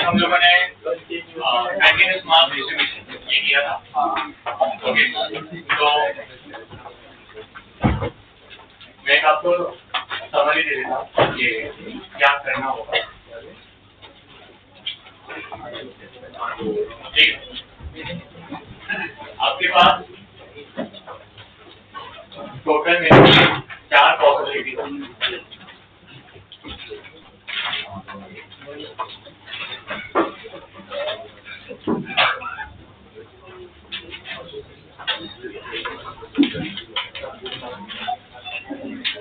हम लोगों ने कंटीन्यूअस मास डिस्ट्रीब्यूशन ये किया था। ओके, तो मैं आपको समरी दे देता हूँ कि क्या करना होगा। ठीक, आपके पास टोटल में 4 पॉसिबिलिटी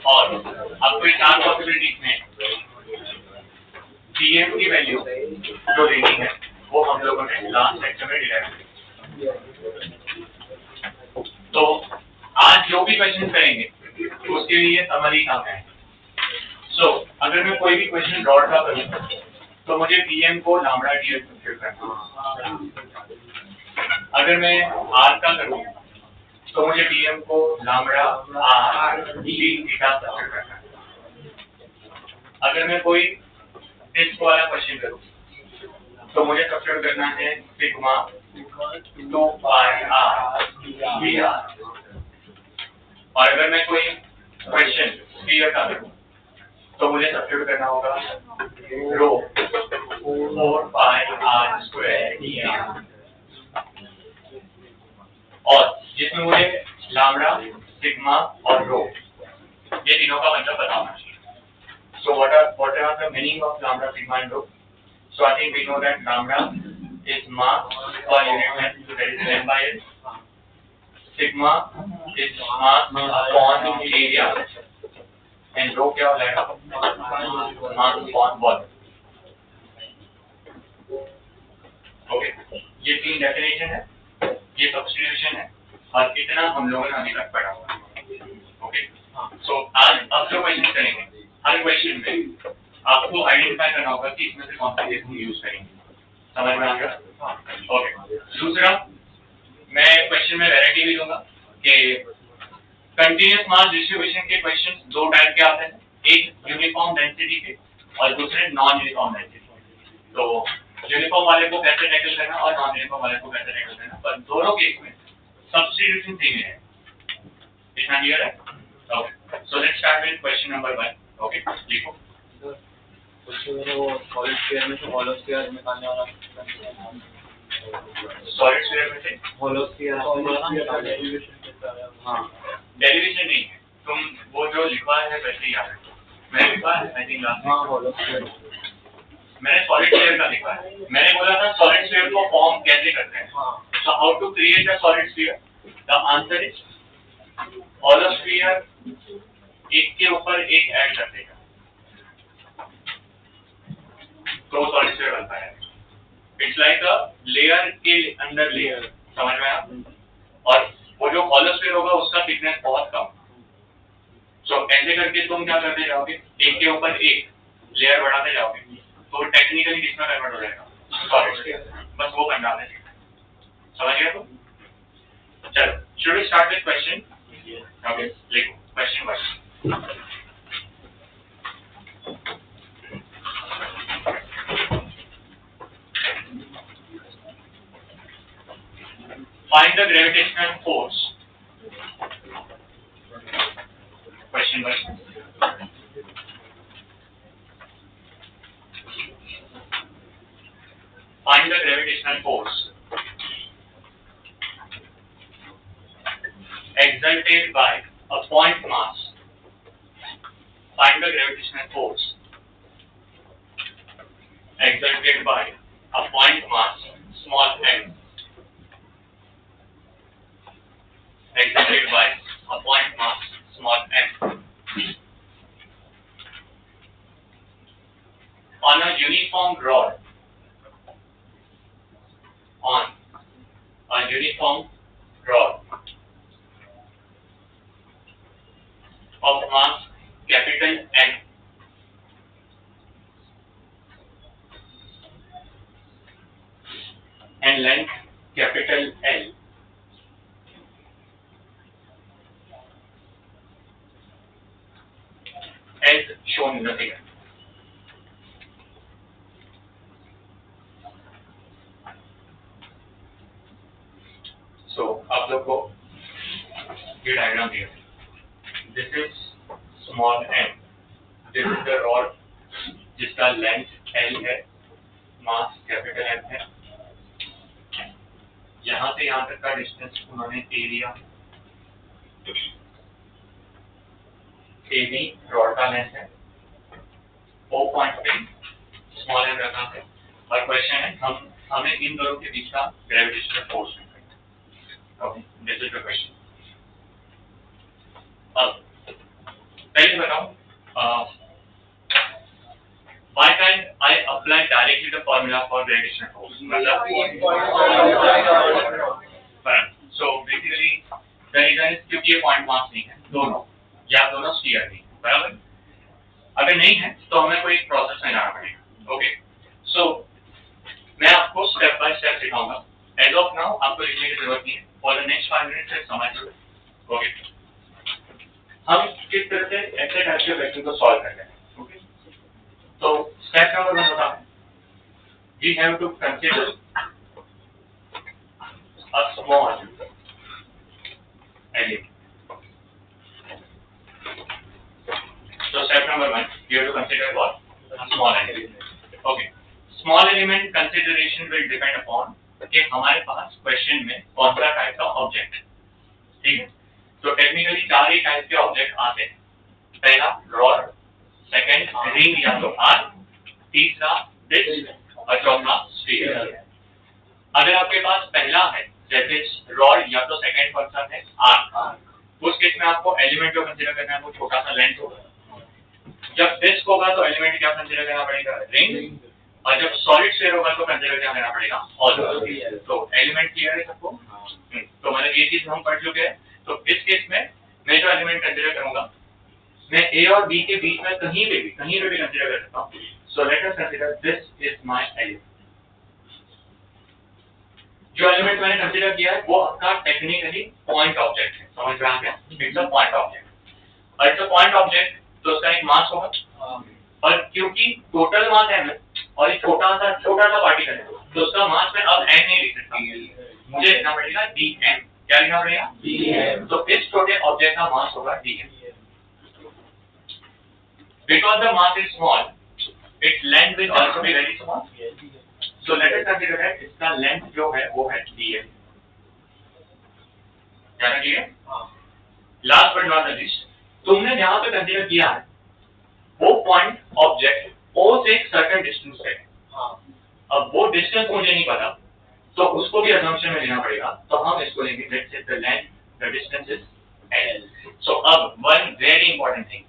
और आपको इन 4 पॉसिबिलिटीज में पीएम की वैल्यू जो देनी है वो हम लोगों ने लास्ट लेक्चर में डिराइव किया। तो आज जो भी क्वेश्चन करेंगे उसके लिए समरी काम है। सो अगर मैं कोई भी क्वेश्चन ड्रॉट का करूं तो मुझे पीएम को लैम्बडा डी सब्स्टिट्यूट करना। अगर मैं आर का करूं तो मुझे पीएम को lambda R D theta substitute करना है। अगर मैं कोई डिस्क वाला क्वेश्चन करूं तो मुझे सब्स्टिट्यूट करना है सिग्मा 2 पाई आर डी आर। और अगर मैं कोई क्वेश्चन स्फीयर का करूं तो मुझे सब्स्टिट्यूट करना होगा रो 4 पाई आर स्क्वायर डी आर। और जिसमें मुझे लैम्बडा, सिग्मा और रो ये तीनों का मतलब पता होना चाहिए। So what are the meaning of lambda, sigma and rho? So I think we know that lambda is mass per unit length, that is m by l. Sigma is mass upon area and rho क्या हो जाएगा? Mass upon volume. Okay, ये 3 definition है, ये substitution है और इतना हम लोगों ने अभी तक पढ़ा हुआ है। ओके, सो आज अब जो क्वेश्चन करेंगे हर क्वेश्चन में आपको आइडेंटिफाई करना होगा कि इसमें से कौन सा केस यूज करेंगे। समझ में आ गया? ओके, दूसरा मैं क्वेश्चन में वैरायटी भी दूंगा कि कंटीन्यूअस मास डिस्ट्रीब्यूशन के क्वेश्चन 2 टाइप के आते हैं, एक यूनिफॉर्म डेंसिटी के और दूसरे नॉन यूनिफॉर्म डेंसिटी। तो यूनिफॉर्म वाले को कैसे टैकल करना और नॉन यूनिफॉर्म वाले को कैसे टैकल करना, पर दोनों केस में सब्स्टिट्यूशन सेम है। इतना क्लियर है? Okay, so let's start with question number 1। Okay, लिखो। वो सॉलिड स्फीयर में से हॉलो स्फीयर निकालने वाला, सॉलिड स्फीयर में से हॉलो स्फीयर हाँ, डेरिवेशन नहीं है, तुम वो जो लिखा है वैसे ही याद रखो। मैंने लिखा है I think last hollow sphere मैंने सॉलिड स्फीयर का लिखा है। मैंने बोला था सॉलिड स्फीयर को फॉर्म कैसे करते हैं। So how to create a solid sphere? The answer is hollow sphere एक के ऊपर एक ऐड कर देगा तो सॉलिड स्फीयर बनता है। इट्स लाइक अ लेयर के अंडर लेयर, समझ में आया? और वो जो हॉलो स्फीयर होगा उसका थिकनेस बहुत कम। सो ऐसे करके तुम क्या करते जाओगे, एक के ऊपर एक लेयर बढ़ाते जाओगे तो टेक्निकली किसमें कन्वर्ट हो जाएगा? Solid sphere. बस वो करना है, समझ गया? तो चलो should we start with question. Okay, लिखो question 1। Find the gravitational force. Question 1. Find the gravitational force exerted by a point mass. Find the gravitational force exerted by a point mass small m. Exerted by a point mass small m on a uniform rod. On a uniform rod of mass capital N and length capital L. As shown in the figure. सो आप लोग को ये diagram दिया, this is small m, this is the rod जिसका length L है, mass capital M है, यहाँ से यहाँ तक का डिस्टेंस उन्होंने A लिया, AB रॉड का लेंथ है, O पॉइंट पे स्मॉल m रखा है, और क्वेश्चन है हमें इन दोनों के बीच का ग्रेविटेशनल फोर्स निकालना है। Okay, this is the question. अब पहले बताओ, why can't I apply directly the formula for gravitational force? मतलब so basically the reason is क्योंकि ये पॉइंट मास नहीं है, दोनों या दोनों स्फीयर नहीं है, बराबर। अगर नहीं है तो हमें कोई प्रोसेस में जाना पड़ेगा। ओके, सो मैं आपको स्टेप बाय स्टेप सिखाऊंगा। एज ऑफ नाउ आपको लिखने की जरूरत नहीं है, फॉर द नेक्स्ट 5 मिनट्स से समझ लो। ओके, हम किस तरह से ऐसे टाइप के क्वेश्चन को सॉल्व करते हैं। ओके, तो स्टेप नंबर 1 बताओ, we have to consider a small element. So step number 1, you have to consider what? A small element. Okay. Small element consideration will depend upon कि हमारे पास question में कौन सा टाइप का ऑब्जेक्ट है, ठीक है। तो टेक्निकली 4 ही टाइप के ऑब्जेक्ट आते हैं। पहला रॉड, सेकंड रिंग या तो आर्क, तीसरा डिस्क और चौथा स्फीयर। अगर आपके पास पहला है जैसे रॉड या तो सेकंड पर्सन है आर्क, उस केस में आपको एलिमेंट जो कंसीडर करना है वो छोटा सा लेंथ होगा। जब डिस्क होगा तो एलिमेंट क्या कंसीडर करना पड़ेगा, रिंग, और जब सॉलिड स्फीयर होगा तो कंसीडर क्या करना पड़ेगा, हॉलो। तो एलिमेंट क्लियर है सबको? तो मतलब ये चीज हम पढ़ चुके हैं। तो इस केस में मैं जो एलिमेंट कंसीडर करूंगा, मैं ए और बी के बीच में कहीं पे भी कंसीडर कर सकता हूँ। So let us consider this is my element. जो एलिमेंट मैंने कंसीडर किया है वो आपका टेक्निकली पॉइंट ऑब्जेक्ट है, समझ में आ गया? इट्स अ पॉइंट ऑब्जेक्ट, और इट्स अ पॉइंट ऑब्जेक्ट तो उसका एक मास होगा, और क्योंकि टोटल मास m है और एक छोटा सा पार्टिकल है तो उसका मास मैं अब n नहीं लिख सकता, मुझे लिखना पड़ेगा dm। क्या लिखना पड़ेगा? dm। तो इस छोटे ऑब्जेक्ट का मास होगा dm। Because the mass is small, its length will also be very small. So let us consider that इसका length जो है वो है dm। क्या है dm? Last but not the least, तुमने जहां पे कंसीडर किया है वो पॉइंट ऑब्जेक्ट O से एक सर्टेन डिस्टेंस पे है। अब वो डिस्टेंस मुझे नहीं पता तो उसको भी असम्पशन में लेना पड़ेगा, तो हम इसको लेंगे let's say the length, the distance is L। सो अब वन वेरी इंपॉर्टेंट थिंग,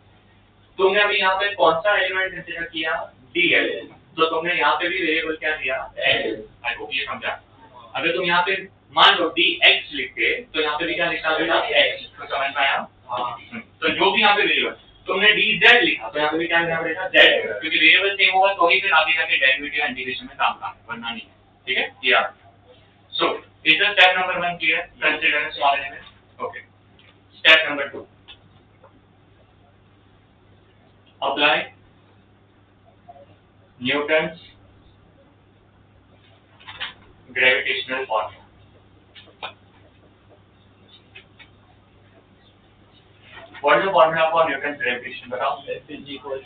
तुमने अभी यहाँ पे कौन सा एलिमेंट कंसीडर किया, dl, तो तुमने यहाँ पे भी वेरिएबल क्या दिया, L। आई होप ये समझा। अगर तुम यहाँ पे मान लो dx लिखते तो यहाँ पे भी क्या लिखा होगा, x। तो समझ में आया? तो जो भी यहाँ पे वेरिएबल तुमने dz लिखा तो यहाँ पे भी क्या लिखना पड़ेगा, z, क्योंकि वेरिएबल सेम होगा तो ही फिर आगे जाके डेरिवेटिव इंटीग्रेशन में काम करना है, वरना नहीं है। ठीक है, clear? So is the step number 1 clear? Consider small element. Okay, step number 2, apply Newton's gravitational formula. What is the formula for Newton's gravitation? बताओ। F is equal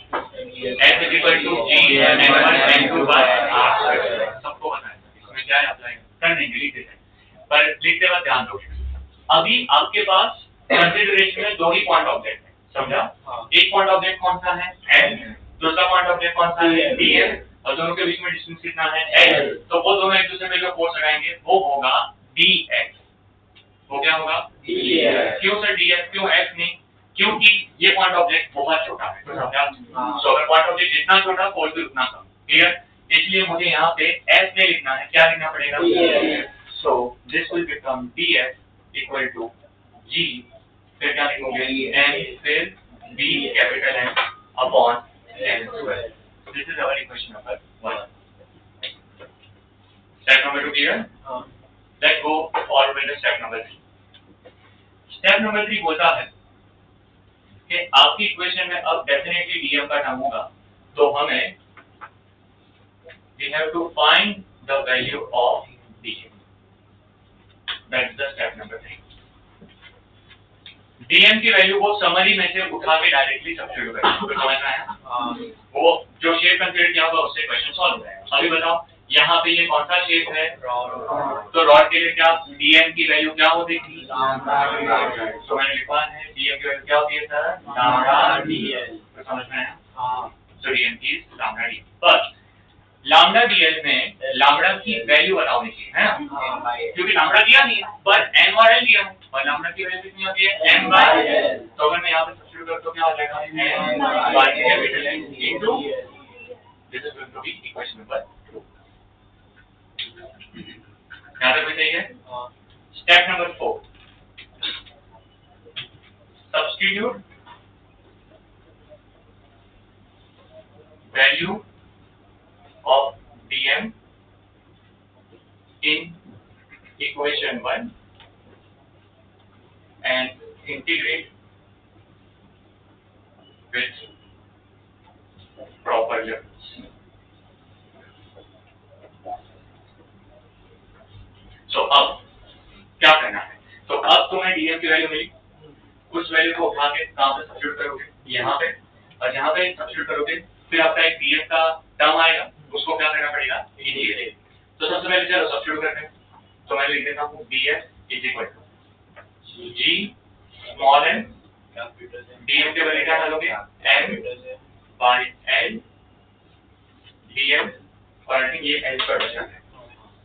to G N1 N2 by R²। सबको पता है, इसमें क्या है apply कर देंगे, लिख देते हैं, पर लिखते वक्त ध्यान दो। अभी आपके पास कंसीडरेशन में 2 ही पॉइंट ऑब्जेक्ट है, समझा? एक पॉइंट ऑब्जेक्ट कौन सा है, N, दूसरा पॉइंट ऑब्जेक्ट कौन सा है, dm, और दोनों के बीच में डिस्टेंस कितना है, L। तो वो दोनों एक दूसरे पे जो फोर्स लगाएंगे वो होगा dx। वो क्या होगा, df। क्यों सर df, क्यों f नहीं? क्योंकि ये पॉइंट ऑब्जेक्ट बहुत छोटा है, तो समझा? सो अगर पॉइंट ऑब्जेक्ट जितना छोटा फोर्स भी उतना कम, क्लियर? इसलिए मुझे यहाँ पे f नहीं लिखना है, क्या लिखना पड़ेगा, so this will become df equal to g, फिर क्या लिखोगे, n, फिर b capital M upon n²। This is our equation number 1। Step number 2 clear? Let's go forward with step number 3। Step number 3 बोलता है कि आपकी इक्वेशन में अब डेफिनेटली dm का टर्म होगा, तो हमें we have to find the value of dm। That's the step number 3। DM की वैल्यू को समरी में से उठा के डायरेक्टली सब्स्टिट्यूट करना, तो समझ में आया? वो जो शेप कंसीडर किया होगा उससे क्वेश्चन सॉल्व हो जाएगा। अभी बताओ यहाँ पे ये कौन सा शेप है? तो रॉड के लिए क्या डीएम की वैल्यू क्या होती थी? तो मैंने लिखा है डीएम की वैल्यू क्या होती है सर? Lambda DL. तो समझ में आया? सो डीएम की लैम्डा डीएल। बस लैम्डा डीएल में लैम्डा की वैल्यू बताओ चाहिए, है ना? क्योंकि लैम्डा दिया नहीं है, पर एन और एल दिया है, और लैम्डा की वैल्यू कितनी होती है? N by l. तो अगर मैं यहाँ पे सब्स्टिट्यूट करता हूँ क्या हो जाएगा? N by capital N into, this is going to be equation number 2। यहाँ तक भी सही है? Step number 4, substitute value of dm in equation 1 and integrate with proper limits. So अब क्या करना है? तो अब तुम्हें dm की वैल्यू मिली, उस वैल्यू को उठा के कहाँ पे सब्स्टिट्यूट करोगे? यहाँ पे, और यहाँ पे सब्स्टिट्यूट करोगे फिर आपका एक df का टर्म आएगा, उसको क्या करना पड़ेगा? इंटीग्रेट। तो सबसे पहले चलो सब्स्टिट्यूट करते हैं। तो मैं लिख देता हूँ df is equal to g small n dm के वैल्यू क्या डालोगे? m बाय l dm, और आई थिंक ये l स्क्वायर बचा है,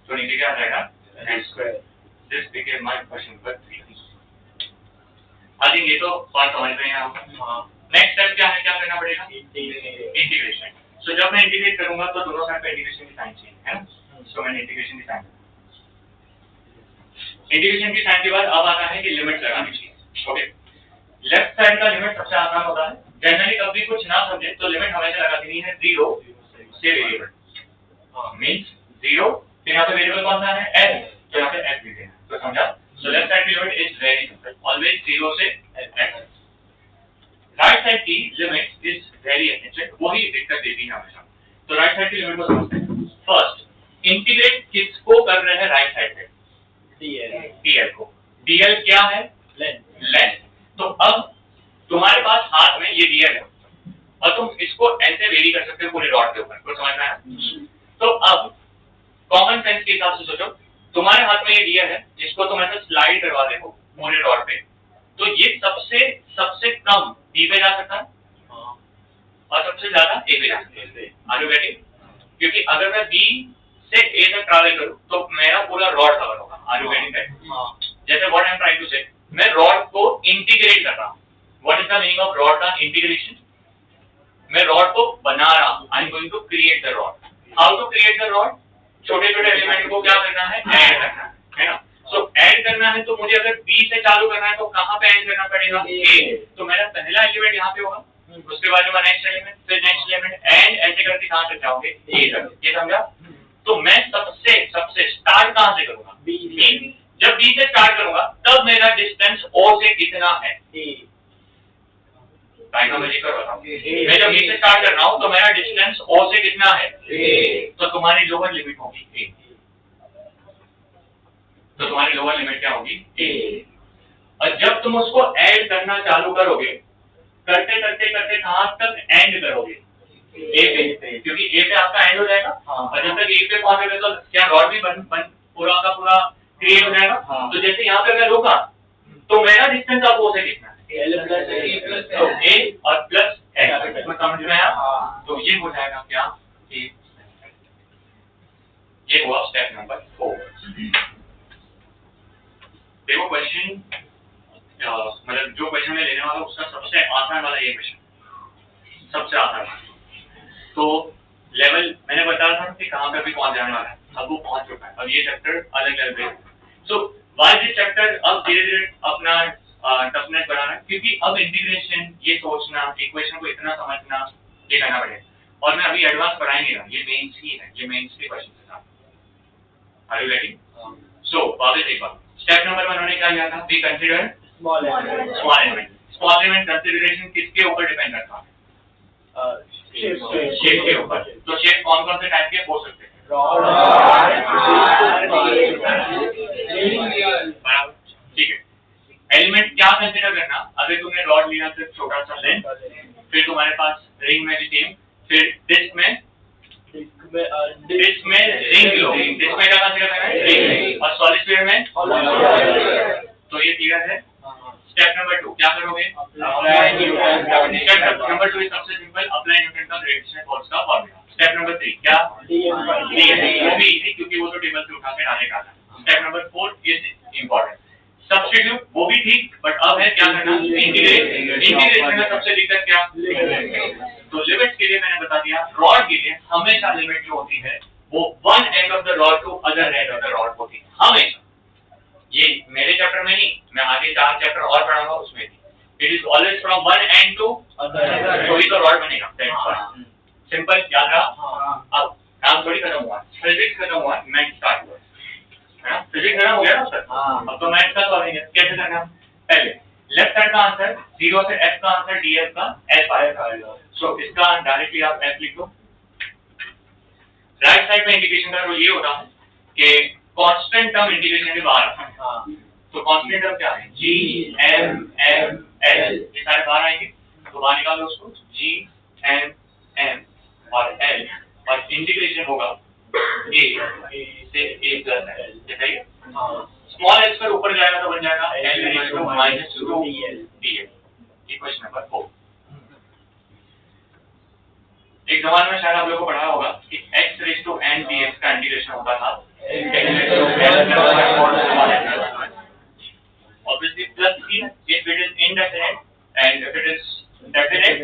तो नीचे क्या आ जाएगा? l square. This became my question number 3। I think ये तो बात समझ में है आपको। नेक्स्ट स्टेप क्या है? क्या करना पड़ेगा? इंटीग्रेशन। सो जब मैं इंटीग्रेट करूंगा तो दोनों साइड पे इंटीग्रेशन की साइन चाहिए, है ना? सो मैंने इंटीग्रेशन की साइन, इंटीग्रेशन की साइन के बाद अब आता है कि लिमिट लगानी चाहिए। ओके, लेफ्ट साइड का लिमिट सबसे आसान होता है। जनरली कभी कुछ ना समझे तो लिमिट हमेशा लगा देनी है 0 से वेरिएबल, मींस 0, फिर यहाँ पे वेरिएबल कौन सा है? s, तो यहाँ पे s लिख देना। तो समझा? सो लेफ्ट साइड की limit is very simple, always 0 से s। राइट साइड की लिमिट इज वेरी एसेंशियल, वही दिक्कत देती है हमेशा। तो राइट साइड की लिमिट को समझते हैं। फर्स्ट, इंटीग्रेट किसको कर रहे हैं? राइट साइड पे dl को। dl क्या है? लेंथ। तो अब तुम्हारे पास हाथ में ये dl है और तुम इसको ऐसे वेरी कर सकते हो पूरे रॉड के ऊपर, कुछ समझ में आया? तो अब कॉमन सेंस के हिसाब से सोचो, तुम्हारे हाथ में ये dl है जिसको तुम ऐसे स्लाइड करवा दे हो पूरे रॉड पे, तो ये सबसे कम b पे जा सकता है और सबसे ज्यादा a पे जा सकता है। Are you getting? क्योंकि अगर मैं b से a तक ट्रैवल करूं तो मेरा पूरा रॉड कवर होगा। Are you getting that? जैसे what I am trying to say, मैं रॉड को इंटीग्रेट कर रहा हूं। What is the meaning of rod का इंटीग्रेशन? मैं रॉड को बना रहा हूं, I am going to create the rod. How to create the rod? छोटे-छोटे एलिमेंट को क्या करना है? ऐड करना है ना? सो ऐड करना है तो मुझे अगर b से चालू करना है तो कहां पे ऐड करना पड़ेगा? a। तो मेरा पहला एलिमेंट यहां पे होगा, उसके बाद में नेक्स्ट एलिमेंट, फिर नेक्स्ट एलिमेंट, एंड ऐसे करके कहां तक जाओगे? a तक। ये समझा? तो मैं सबसे स्टार्ट कहां से करूंगा? b। जब b से स्टार्ट करूंगा तब मेरा डिस्टेंस o से कितना है? ट्राइगोनोमेट्री कर रहा हूं। मैं जब b से स्टार्ट कर रहा हूं तो मेरा डिस्टेंस o से कितना है? a। तो तुम्हारी लोअर लिमिट होगी a। तो तुम्हारी लोअर लिमिट क्या होगी? a। और जब तुम उसको ऐड करना चालू करोगे, करते कहां तक एंड करोगे? a पे, क्योंकि a पे आपका एंड हो जाएगा। और जब तक a पे पहुंचोगे तो क्या रॉड भी बन पूरा का पूरा क्रिएट हो जाएगा। तो जैसे यहाँ पे मैं रुका तो मेरा डिस्टेंस अब o से कितना है? तो a और प्लस x, तो समझ में आया? तो ये हो जाएगा क्या? a। ये हुआ स्टेप नंबर 4। देखो क्वेश्चन, मतलब जो क्वेश्चन मैं लेने वाला हूं उसका सबसे आसान वाला ये क्वेश्चन, सबसे आसान वाला। तो लेवल मैंने बताया था कि कहां पे भी पहुंच जाने वाला है, अब वो पहुंच चुका है। अब ये चैप्टर अलग अलग है। सो वाई दिस चैप्टर अब धीरे धीरे अपना टफनेस बढ़ाना है, क्योंकि अब इंटीग्रेशन, ये सोचना, इक्वेशन को इतना समझना, ये करना पड़ेगा। और मैं अभी एडवांस पढ़ा नहीं रहा, ये मेंस ही है, ये मेंस के क्वेश्चन के साथ। Are you ready? सो वापस एक बार, स्टेप नंबर 1 उन्होंने क्या किया था? We consider small element. Small element consideration किसके ऊपर डिपेंड करता है? शेप के ऊपर। तो शेप कौन कौन से टाइप के हो सकते हैं? क्या कंसीडर करना, अगर तुमने रॉड लिया सिर्फ छोटा सा लेंथ, फिर तुम्हारे पास रिंग में भी सेम, फिर डिस्क में रिंग लो, डिस्क में क्या कंसीडर करना है, रिंग, और सॉलिड स्फीयर में, तो ये क्लियर है। स्टेप नंबर 2 क्या करोगे, अप्लाई न्यूटन। स्टेप नंबर 2 सबसे सिंपल, अप्लाई न्यूटन का ग्रेविटेशनल फोर्स का फॉर्मूला। स्टेप नंबर 3 क्या, वो भी इजी क्योंकि वो तो टेबल से उठा के डायरेक्ट आता है। Step number 4 is important, substitute, वो भी ठीक, बट अब है क्या करना, इंटीग्रेशन में सबसे दिक्कत क्या, तो लिमिट्स के लिए मैंने बता दिया, रॉड के लिए हमेशा लिमिट जो होती है वो one end of the rod to other end of the rod होती है हमेशा। ये मेरे चैप्टर में नहीं, मैं आगे 4 चैप्टर और पढ़ाऊंगा उसमें भी, it is always from one end to other, कोई तो रॉड बनेगा, सिंपल, याद रहा। अब काम थोड़ी खत्म हुआ, फिजिक्स खत्म हुआ, मैथ स्टार्ट हुआ, है ना, फिजिक्स खत्म हो गया ना सर, अब तो मैथ का सॉल्विंग है। कैसे करना, पहले लेफ्ट साइड का आंसर 0 से f का आंसर df का f आएगा, सो इसका डायरेक्टली आप f लिख दो। राइट साइड में इंटीग्रेशन का रूल ये होता है कि कांस्टेंट टर्म इंटीग्रेशन के बाहर आता है, तो कांस्टेंट टर्म क्या है, g m m l, ये सारे बाहर आएंगे, तो बाहर निकालो उसको, g m m और l, और इंटीग्रेशन होगा a से a प्लस l, सही है। स्मॉल h पर ऊपर जाएगा तो बन जाएगा l raise to minus 2 dl। Equation number 4। एक जमाने में शायद आप लोगों को पढ़ा होगा कि x raise to n dx का इंटीग्रेशन होता था obviously plus c if it is indefinite and if it is definite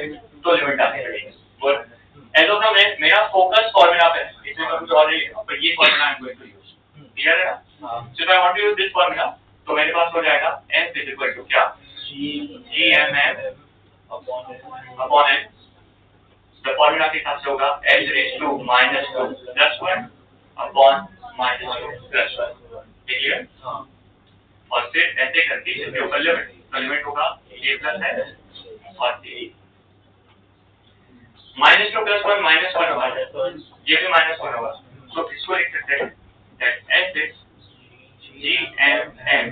तो लिमिट आती है। और as of now मेरा फोकस फॉर्मूला पे है, इसमें मैं कुछ और नहीं लिखा, पर ये formula I am going to use, clear है ना। So if I want to use this formula तो मेरे पास हो जाएगा f इज इक्वल टू क्या, gmm upon n, the formula के हिसाब से होगा l raise to minus 2 plus 1 upon minus 2 plus 1, clear. और फिर ऐसे करके इसके ऊपर लिमिट, तो लिमिट होगा a प्लस है और a माइनस 2 प्लस 1 माइनस 1 होगा, ये भी माइनस 1 होगा, तो इसको लिख सकते हैं that f is gmm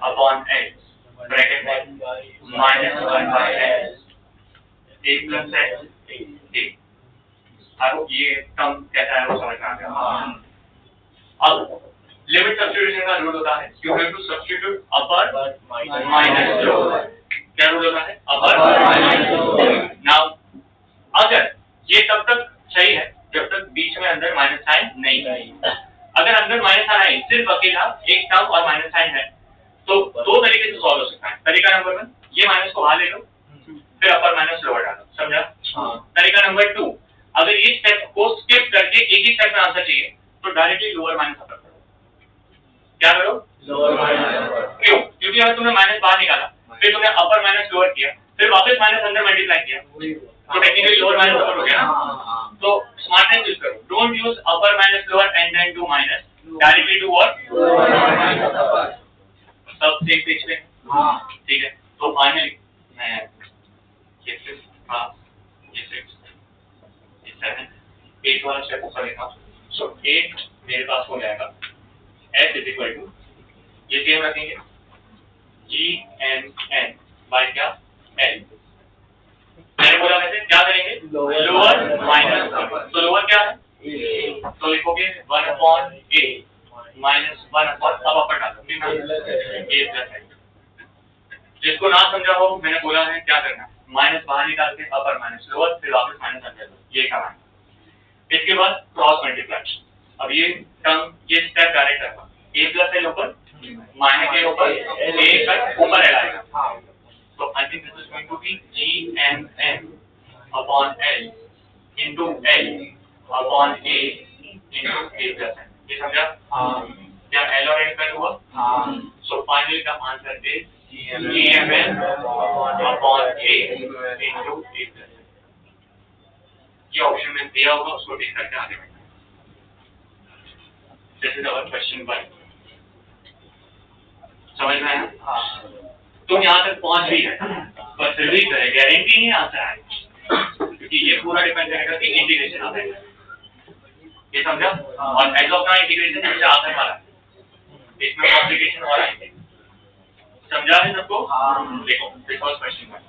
upon l bracket में minus 1 by l, a plus है a। अब ये टर्म कैसा है वो समझ में आ गया। अब लिमिट सब्स्टिट्यूशन का रूल होता है, you have to substitute upper minus lower, क्या रूल होता है, अपर माइनस लोअर। नाउ अगर ये तब तक सही है जब तक बीच में अंदर माइनस साइन नहीं है, अगर अंदर माइनस साइन है सिर्फ अकेला एक टर्म और माइनस साइन है तो दो तरीके से सॉल्व हो सकता है। तरीका नंबर 1, ये माइनस को बाहर ले लो फिर अपर माइनस लोअर डालो, समझा। तरीका नंबर 2, अगर ये स्टेप को स्किप करके एक ही स्टेप में आंसर चाहिए तो डायरेक्टली लोअर माइनस अपर करो, क्या करो, लोअर माइनस। क्यों, क्योंकि अगर तुमने माइनस बाहर निकाला फिर तुमने अपर माइनस लोअर किया फिर वापस माइनस अंदर मल्टीप्लाई किया तो टेक्निकली लोअर माइनस अपर हो गया ना। तो स्मार्टनेस यूज करो, don't use upper minus lower and then do minus, directly do what, सब सेम पेज पे, ठीक है। तो फाइनली मैं ये 6 हां ये 6 ये 7 8 वाला स्टेप ऊपर लिखा, सो 8 मेरे पास हो जाएगा f इज इक्वल टू, ये सेम रखेंगे gmn बाय क्या l, मैंने बोला वैसे क्या करेंगे, लोअर माइनस अपर, तो लोअर क्या है a, तो लिखोगे 1 अपॉन a माइनस 1 अपॉन, अब अपर डालो ठीक है, a प्लस है। जिसको ना समझा हो मैंने बोला है क्या करना, माइनस बाहर निकाल के अपर माइनस लोअर फिर वापस माइनस अंदर लो, ये करना। इसके बाद क्रॉस मल्टीप्लाई, अब ये टर्म ये स्टेप डायरेक्ट करना, a प्लस है ऊपर माइनस के ऊपर a का ऊपर l आएगा, तो I think this is going to be gmn upon l into l upon a into a plus n, ये समझा। क्या l और n का हुआ, so finally the answer is gmn upon a into a plus n। ये option में दिया होगा उसको टिक करके आगे बढ़ना। दिस इज आवर क्वेश्चन 1, समझ में आया। तुम यहाँ तक पहुंच भी है पर फिर भी गारंटी नहीं आंसर आएगा क्योंकि ये पूरा डिपेंड करेगा कि इंटीग्रेशन आता है, ये समझा। और एज ऑफ नाउ इंटीग्रेशन सबसे आसान वाला है, इसमें कॉम्प्लिकेशन और आएंगे, समझा है सबको? हाँ। देखो फर्स्ट क्वेश्चन है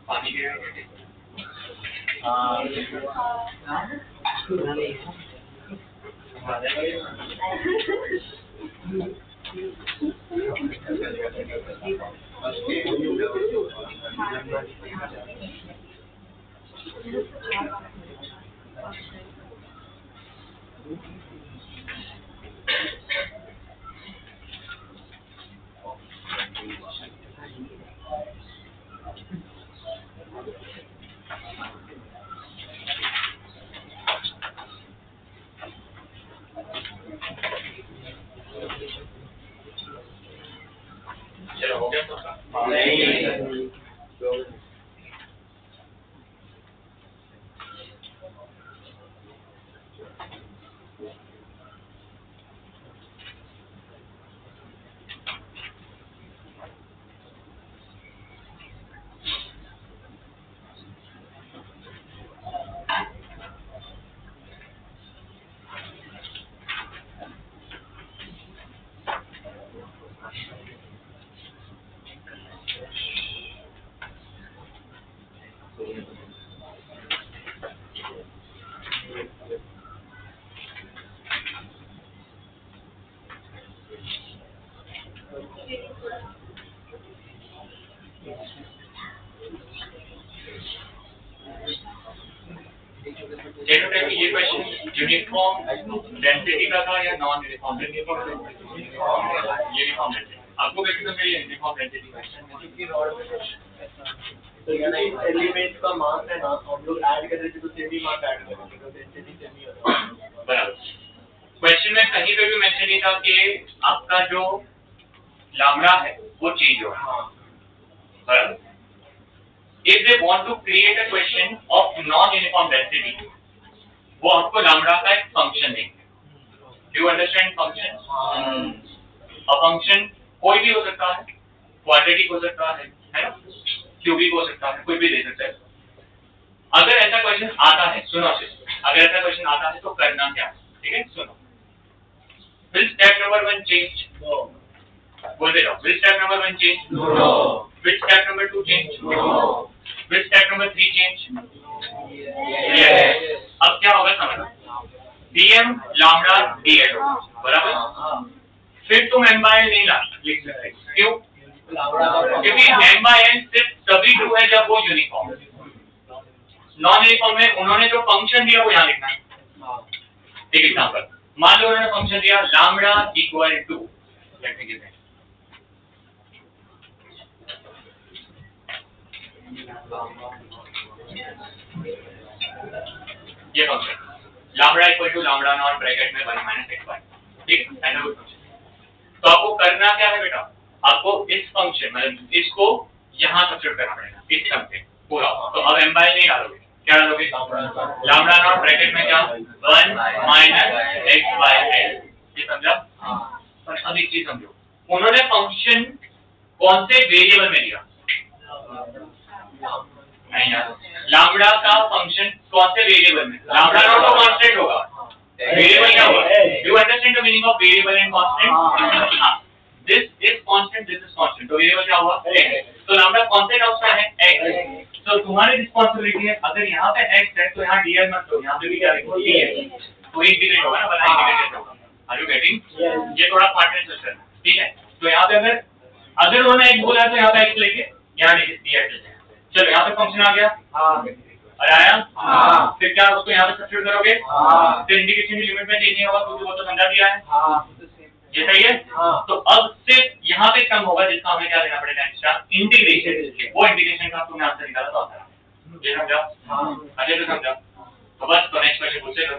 पानी के चलो हो गया सबका? नहीं कैन यू टेल मी ये क्वेश्चन यूनिफॉर्म डेंसिटी का था या non uniform density? Uniform density. आपको कैसे समझ ये यूनिफॉर्म डेंसिटी क्वेश्चन? क्योंकि रॉड में तो यानी एलिमेंट का मास है ना, हम लोग ऐड कर रहे थे तो सेमी मास ऐड कर रहे थे तो डेंसिटी सेमी होता है। बराबर। क्वेश्चन में कहीं पे भी मेंशन नहीं था कि आपका जो लैम्डा है वो चेंज हो रहा है। बराबर। If they want to create a question of non-uniform density, वो आपको लैम्डा का एक फंक्शन देंगे। Do you understand function? A function कोई भी हो सकता है, क्वाड्रेटिक हो सकता है ना, क्यूबिक हो सकता है, कोई भी दे सकता है। अगर ऐसा क्वेश्चन आता है, सुनो अगर ऐसा क्वेश्चन आता है तो करना क्या है, ठीक है? सुनो। Will step number 1 change? No. बोलते जाओ। Will step number 1 change? No. Will step number 2 change? No. Will step number 3 change? Yes. अब क्या होगा समझो। dm lambda dl होगा, बराबर? फिर तुम m by n नहीं लिख सकते। क्यों? क्योंकि m by n सिर्फ तभी ट्रू है जब वो यूनिफॉर्म है। नॉन यूनिफॉर्म में उन्होंने जो फंक्शन दिया वो यहाँ लिखना है। एक एग्जांपल, मान लो उन्होंने फंक्शन दिया lambda equal to, let me give it, ये function lambda equal to lambda not bracket में 1 minus x y, ठीक है? ऐसा कोई फंक्शन। तो आपको करना क्या है बेटा, आपको इस फंक्शन मतलब इसको यहाँ सब्स्टिट्यूट करना पड़ेगा इस टर्म पे पूरा। तो अब m by नहीं डालोगे, क्या डालोगे? lambda नॉट ब्रैकेट में क्या 1 minus x by l। ये समझा? पर अब एक चीज समझो, उन्होंने फंक्शन कौन से वेरिएबल में दिया? नहीं यार, लैम्डा का फंक्शन कौन से वेरिएबल में? लैम्डा नॉट तो कांस्टेंट होगा, वेरिएबल क्या होगा? You understand the meaning of variable and constant? This is constant, this is constant, तो वेरिएबल क्या हुआ? x। तो लैम्डा कौन से टर्म्स में है? x। तो तुम्हारी रिस्पांसिबिलिटी है, अगर यहाँ पे x है तो यहाँ dl मत लो, यहाँ पे भी क्या लिखो dl, तो इंटीग्रेट होगा ना, बना इंटीग्रेट होगा। Are you getting? ये थोड़ा कॉन्टेक्स्ट सेशन है, ठीक है? तो यहाँ पे अगर उन्होंने x बोला तो यहाँ पे x लेके यहाँ लिख दिया। चलो यहाँ पे फंक्शन आ गया, अरे आया, फिर क्या उसको यहाँ पे सब्स्टिट्यूट करोगे? फिर इंडिकेशन की लिमिट में चेंज नहीं होगा क्योंकि वो तो समझा दिया है। ये सही है? तो अब सिर्फ यहाँ पे कम होगा जिसका हमें क्या देना पड़ेगा? Extra integration. वो इंटीग्रेशन का तुमने आंसर निकाला तो आता है। ये समझा? अजय तो समझा? तो बस तो नेक्स्ट क्वेश्चन पूछे लो।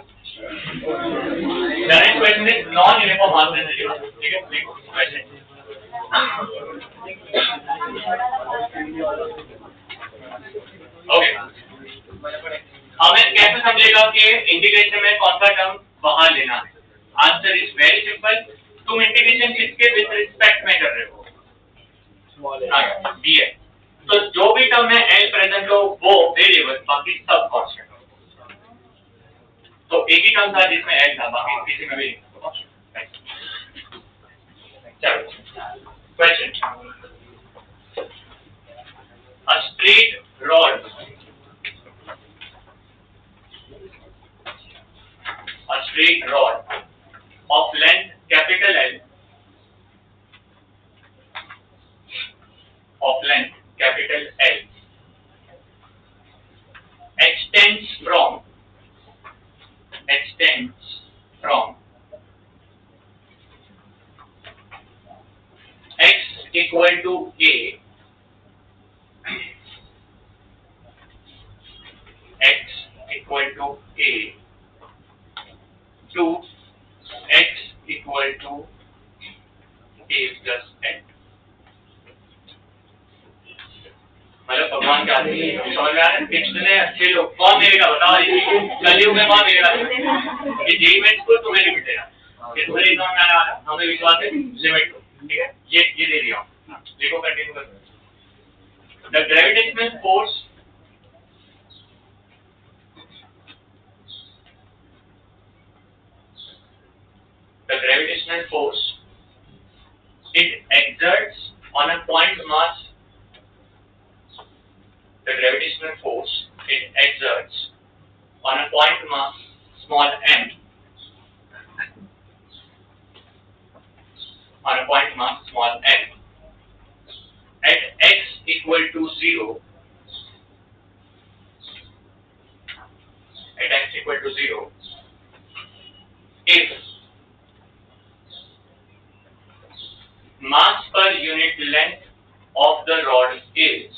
Next question is non uniform mass density, ठीक है? देखो क्वेश्चन ओके। हमें कैसे समझेगा कि इंटीग्रेशन में कौन सा टर्म वहां लेना है? Answer is very simple. तुम इंटीग्रेशन किसके विद रिस्पेक्ट में कर रहे हो? डी है, तो जो भी टर्म में एल प्रेजेंट हो वो वेरिएबल, बाकी सब कांस्टेंट हो। तो एक ही टर्म था जिसमें एल था, बाकी किसी में भी चलो question. A straight rod, a straight rod of length capital L, of length capital L, extends from x equal to a, x equal to a to x equal to a plus n। मतलब भगवान क्या समझ में आ रहा है? इतने अच्छे लोग कौन मिलेगा बताओ, कलयुग में कौन मिलेगा? ये जेई मेंस को तुम्हें लिमिट देगा, ये तुम्हें समझ में आ रहा है? हमें विश्वास है लिमिट को, ठीक है? ये दे दिया, देखो कंटिन्यू करो। The gravitational force it exerts on a point mass. The gravitational force it exerts on a point mass small m. On a point mass small m at x equal to 0. At x equal to 0. If mass per unit length of the rod is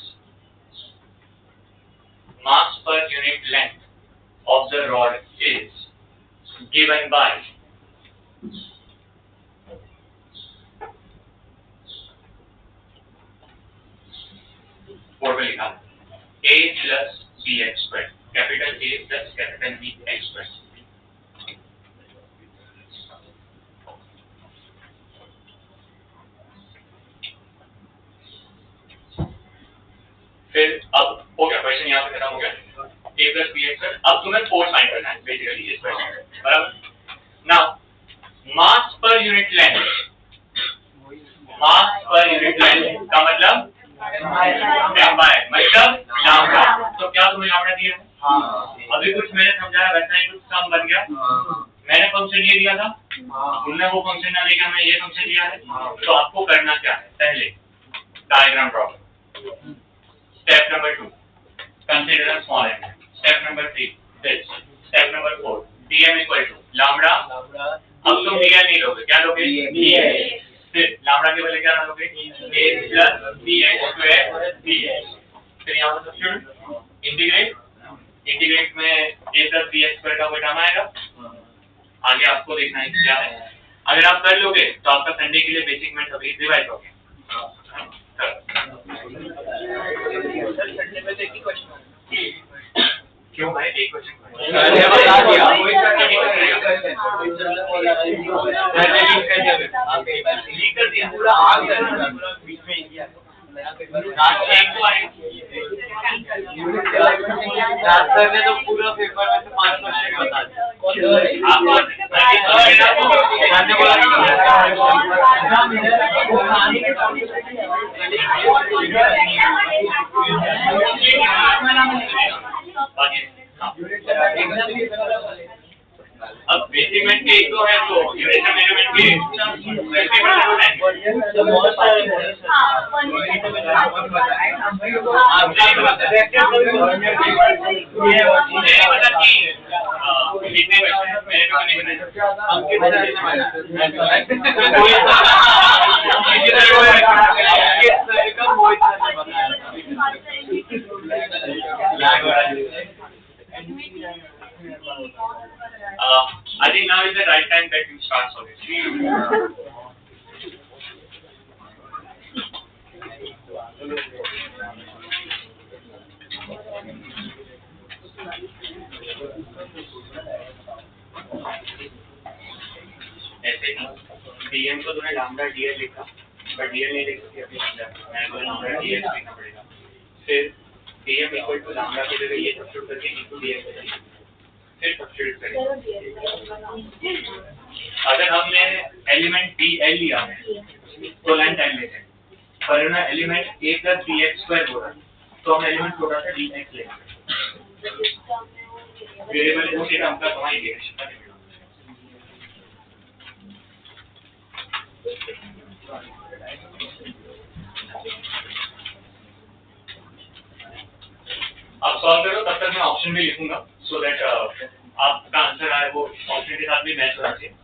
mass per unit length of the rod is given by what will लिखा a plus bx square, capital A plus capital B x square. फिर अब हो गया question, यहाँ पे खत्म हो गया a plus b x. अब तुम्हें फोर्स फाइंड करना है बेसिकली इस क्वेश्चन, बराबर? Now mass per unit length, मास पर यूनिट लेंथ का मतलब मतलब लैम्डा। तो क्या तुम्हें लैम्डा दिया है? अभी कुछ मैंने समझाया वैसा ही कुछ सम बन गया। मैंने फंक्शन ये दिया था, तुमने वो फंक्शन ना लेकर मैं ये फंक्शन लिया है। तो आपको करना क्या है, पहले diagram draw. Step number 2, consider a small m. Step number 3, this. Step number 4, dm equal to lambda. अब तुम dl नहीं लोगे, क्या लोगे? dx. फिर lambda के बदले क्या लोगे? a plus bx square dx. फिर यहाँ पर सब्स्टिट्यूट, इंटीग्रेट में a plus bx square का कोई टर्म आएगा। आगे आपको देखना है क्या है। अगर आप कर लोगे तो आपका संडे के लिए बेसिक मैथ्स अभी रिवाइज हो गया। क्यों भाई एक क्वेश्चन बता दिया, लीक कर दिया पूरा बीच में इंडिया ने तो पूरा पेपर में से 5 क्वेश्चन बता अब बेसिक मैथ के एक तो है तो यूनिट मेजरमेंट के I think now is the right time that you start solving. ऐसे dm को तूने लैम्डा dl लिखा, पर dl नहीं लिख सकती अपनी मैं तो लैम्डा dx लिखना पड़ेगा। फिर dm इक्वल टू लैम्डा की जगह ये सब्स्टिट्यूट करके इक्वल dx फिर सब्स्टिट्यूट करेंगे। अगर हमने एलिमेंट dl लिया है तो लेंथ l लेते हैं, पर ना element a plus bx square हो रहा है तो हम एलिमेंट छोटा सा dx लेंगे। वेरिएबल को क्या हमका कमाई दिया है। आप सॉल्व करो, तब तक मैं ऑप्शन भी लिखूंगा सो दैट आपका आंसर आए वो ऑप्शन के साथ भी मैच होना चाहिए।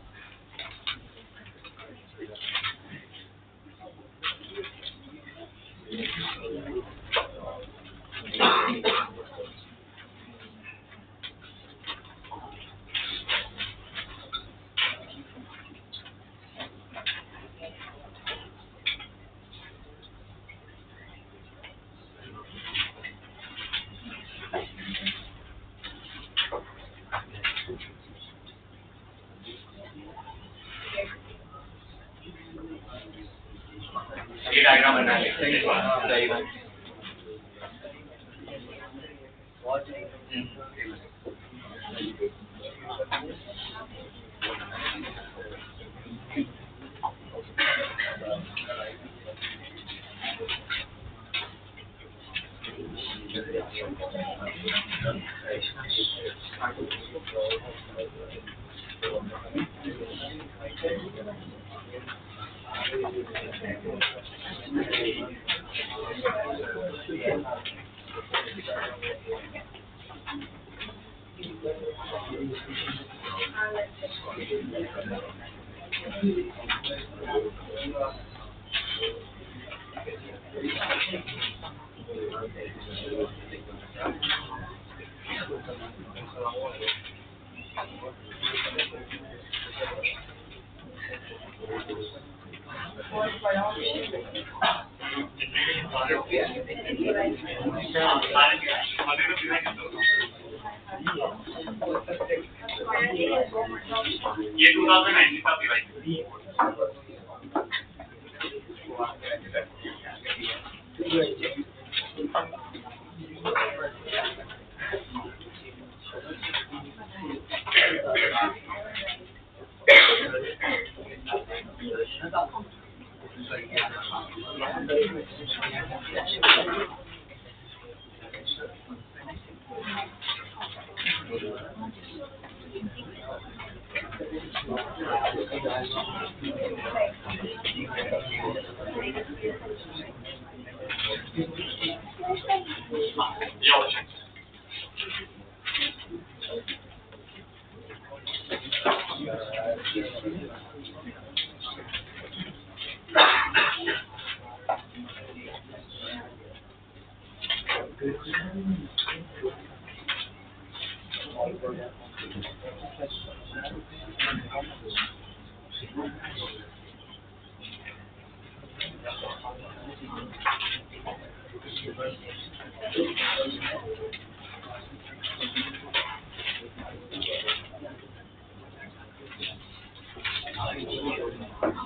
डायग्राम बनना है सही बात ये 2019 का पीवाई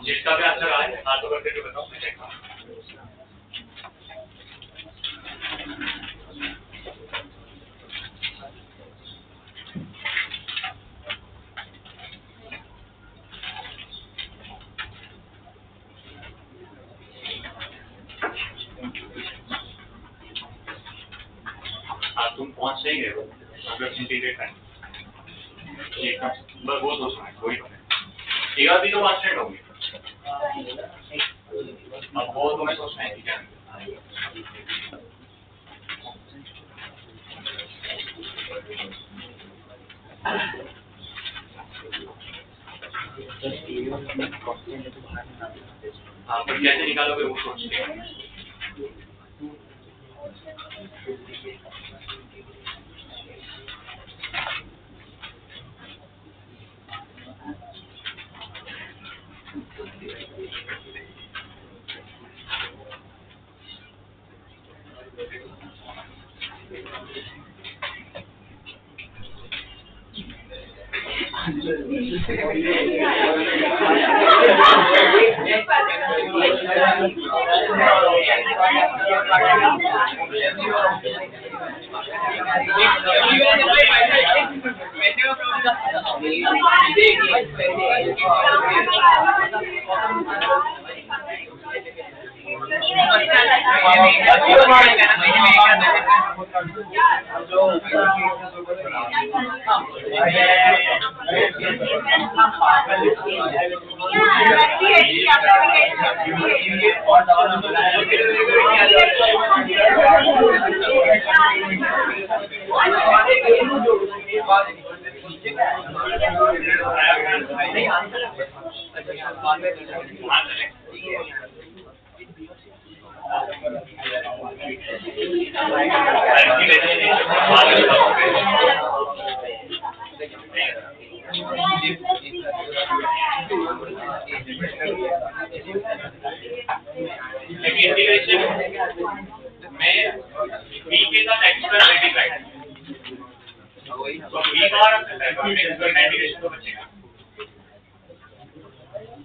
जिसका भी आंसर आए हाथों करके जो बताओ मैं देखता हूँ तुम पहुंच नहीं गए हो अगर इंटीग्रेट करना बस वो सोचना है वही एक आध भी तो कॉन्स्टेंट होंगे अब वो तुम्हें सोचना है कि क्या हाँ पर कैसे निकालोगे वो सोचते हैं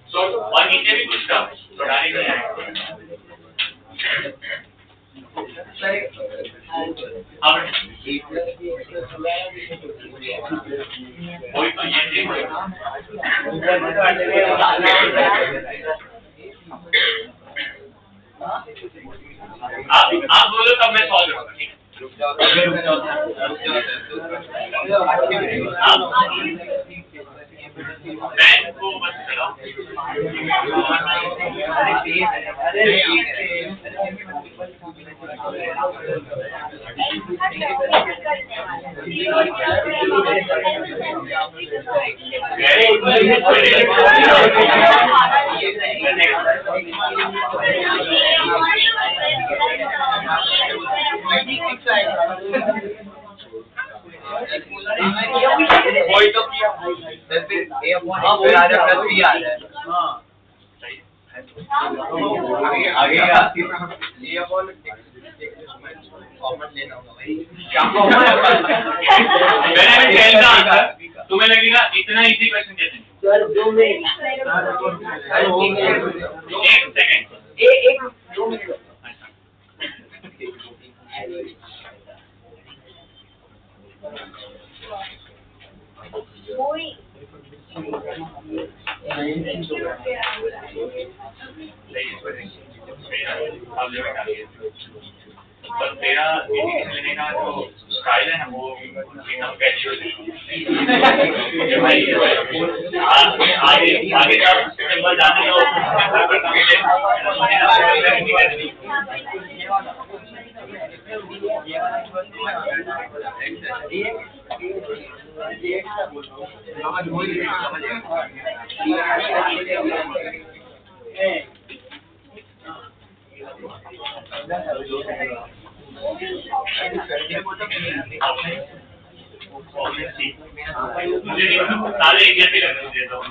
So, और नीचे भी कुछ था, तो डाली नहीं आएगा। हाँ वही तो ये देखो आप बोलो तब मैं सॉल्व करूँगा ठीक है मैं को बस चलाओ वही तो किया आगे तुम्हें लगेगा इतना इजी क्वेश्चन कैसे सर 2 मिनट एक सेकंड एक 2 मिनट पर तेरा इंडिकेशन लेने का जो स्टाइल है ना वो एकदम कैजुअल है भाई आगे आगे का सिंबल जाने दो मुझे नहीं पता सारे एरिया पे लगने देता हूँ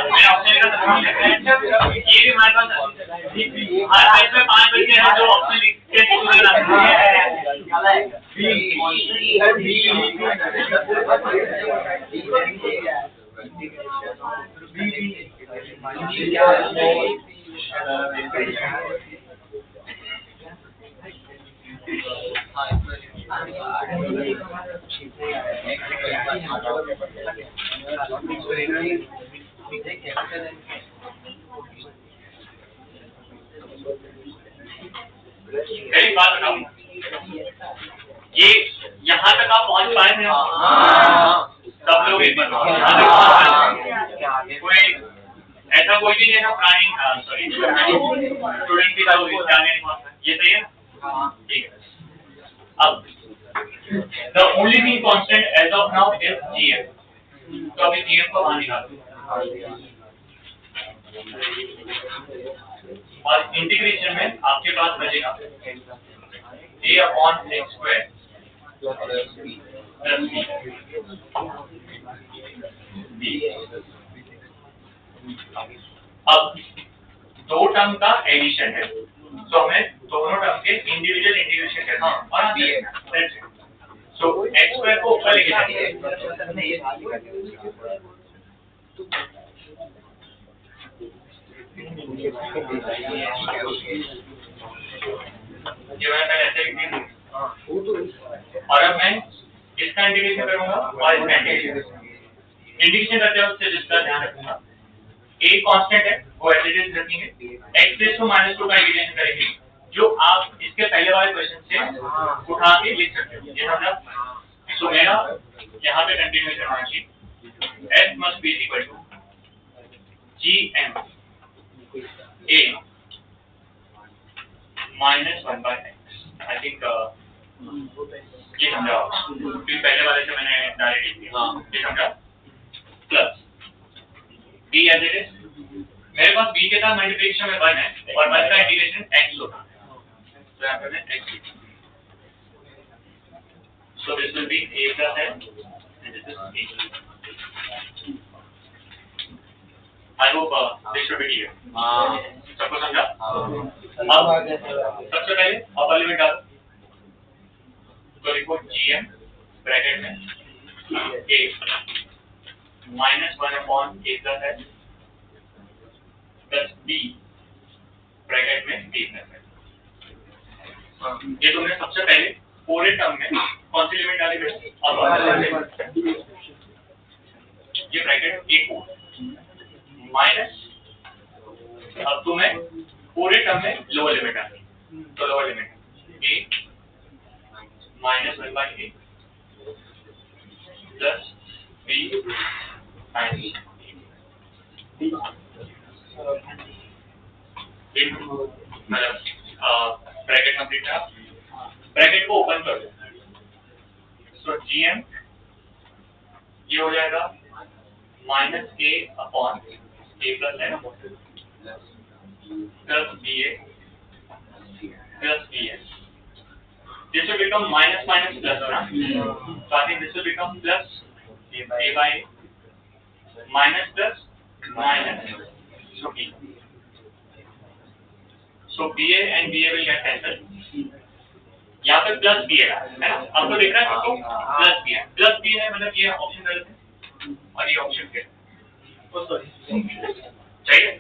मैं ऑप्शन का ये भी हमारे पास हर पेज में 5 बच्चे हैं जो ऑप्शन लिख के मेरी बात बताओ ये यहाँ तक आप पहुँच पाए थे सब लोग एक बार कोई ऐसा कोई भी नहीं था प्राणी सॉरी स्टूडेंट भी था वो जाने नहीं पहुँचा ये सही है ठीक है अब the only thing constant as of now is gm तो अभी gm को बाहर निकाल दो और इंटीग्रेशन में आपके पास बचेगा a upon x square plus b अब दो टर्म का एडिशन है तो हमें दोनों टर्म के इंडिविजुअल इंटीग्रेशन करना है और b है सो x स्क्वायर को ऊपर लेके जाएंगे ये मैं पहले ऐसे लिख दिया और अब मैं इसका इंटीग्रेशन करूंगा और इसका इंटीग्रेशन करते वक्त जिसका ध्यान रखूंगा a कांस्टेंट है वो एज इट इज रखेंगे x रेज़ टू -2 का इंटीग्रेशन करेंगे जो आप इसके पहले वाले क्वेश्चन से उठा के लिख सकते हो ये समझा सो मेरा यहाँ पे कंटिन्यूएशन होना चाहिए f must be equal to gm a minus 1/x I think ये समझा फिर पहले वाले से मैंने डायरेक्ट लिख दिया ये समझा plus b as it is मेरे पास b के साथ मल्टीप्लिकेशन में 1 है और 1 का इंटीग्रेशन x होता है तो यहाँ पे मैं x लिखूंगा so this will be a plus n and this is b I hope this should be clear सबको समझा अब सबसे पहले अपर लिमिट डालो तो लिखो gm ब्रैकेट में a -1/a plus h plus b bracket में b प्लस h। ये तुमने सबसे पहले पूरे टर्म में कौन सी लिमिट डाली बेटा? ये ब्रैकेट एक माइनस, अब तुम्हें पूरे टर्म में लोअर लिमिट डालनी, तो lower limit a -1/a plus b times मतलब ब्रैकेट कंप्लीट है, ब्रैकेट को ओपन कर दो, सो gm ये हो जाएगा -a/a plus n plus ba plus bs. This will become minus minus plus, na? So I think this will become plus a by a minus plus minus so b. So ba and ba will get cancelled. यहाँ पे plus B है ना? आपको दिख रहा है आपको plus B है, मतलब ये ऑप्शन गलत है और ये ऑप्शन क्या है? चाहिए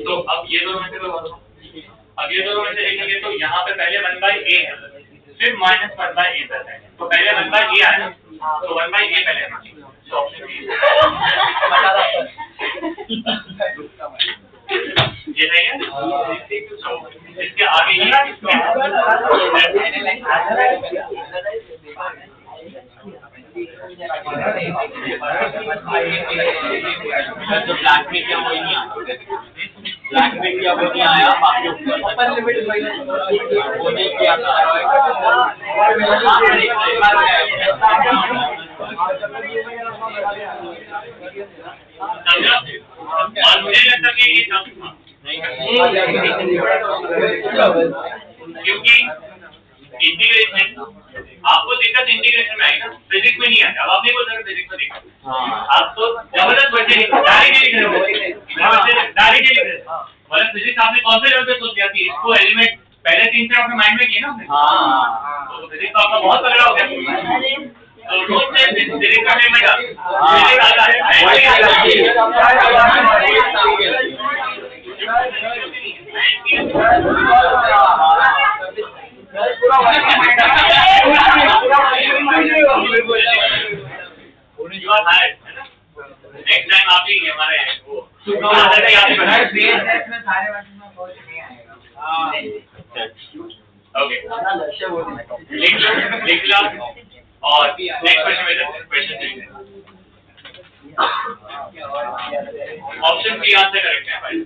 तो अब ये दोनों में से कोई बताओ, अब ये दोनों में से देखेंगे तो यहाँ पे पहले 1/a है, फिर -1/a तक है, तो पहले 1/a आया ना, तो 1/a पहले आना चाहिए, तो ऑप्शन बी ये सही है। तो इसके आगे ही तो ब्लैक में क्या वही नहीं आया, ब्लैक में क्या वो नहीं आया, बाकी ऊपर लिमिट वो नहीं किया था। और मुझे लगता है कि ये क्योंकि इंटीग्रेशन आपको दिक्कत इंटीग्रेशन में आएगी ना, फिजिक्स में नहीं आता। अब आप नहीं बोल सकते फिजिक्स में दिक्कत, आप तो जबरदस्त बच्चे डायरेक्टली लिख रहे हो, डायरेक्टली लिख रहे हो, मतलब फिजिक्स आपने कौन से लेवल पे सोच लिया कि इसको एलिमेंट पहले 3 से अपने माइंड में किए ना आपने, तो फिजिक्स तो आपका बहुत तगड़ा हो गया। तो रोज से फिजिक्स का एलिमेंट फिजिक्स आता है नेक्स्ट टाइम आप ही हमारे वो ओके लिख लो और next question option C answer correct है भाई।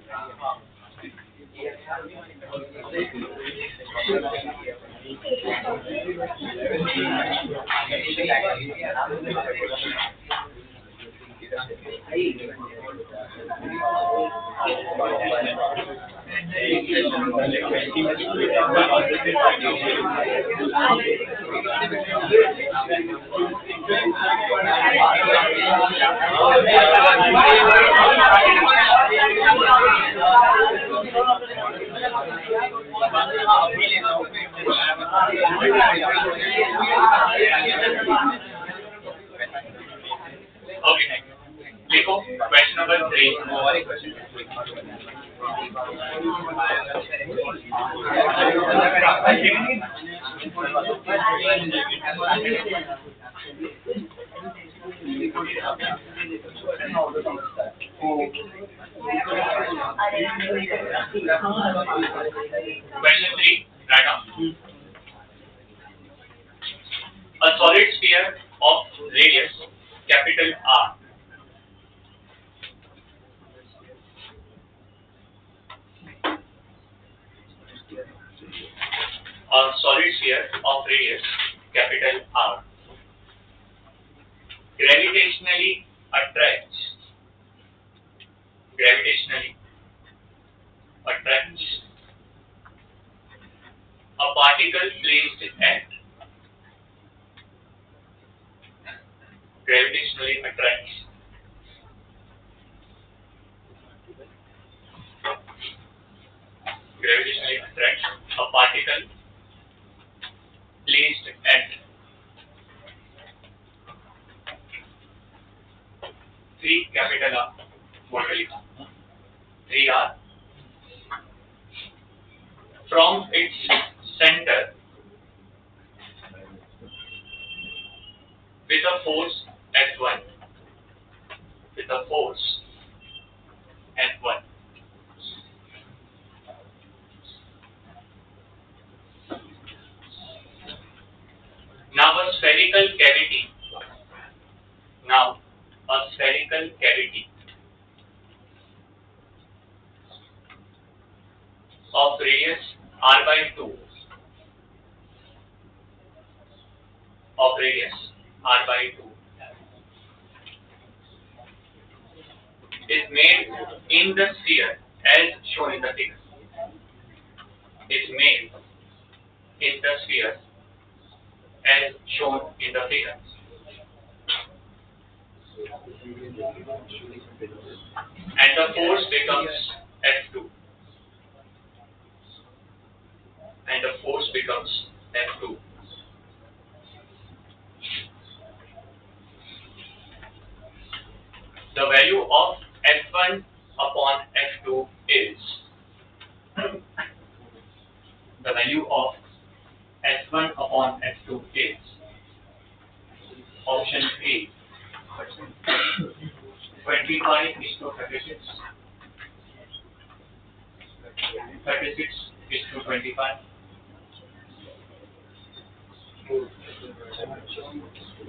Okay, देखो क्वेश्चन नंबर 3 और एक question Question 3, right now. A solid sphere of radius capital R capital R gravitationally attracts a particle placed at gravitationally attracts a particle placed at 3 from its center with a force F1, with a force F1. Now a spherical cavity of radius r by 2 is made in the sphere as shown in the figure. Is made in the sphere as shown in the figure. And the force becomes F2. The value of F1 upon F2 is option A 25:36, 36:25,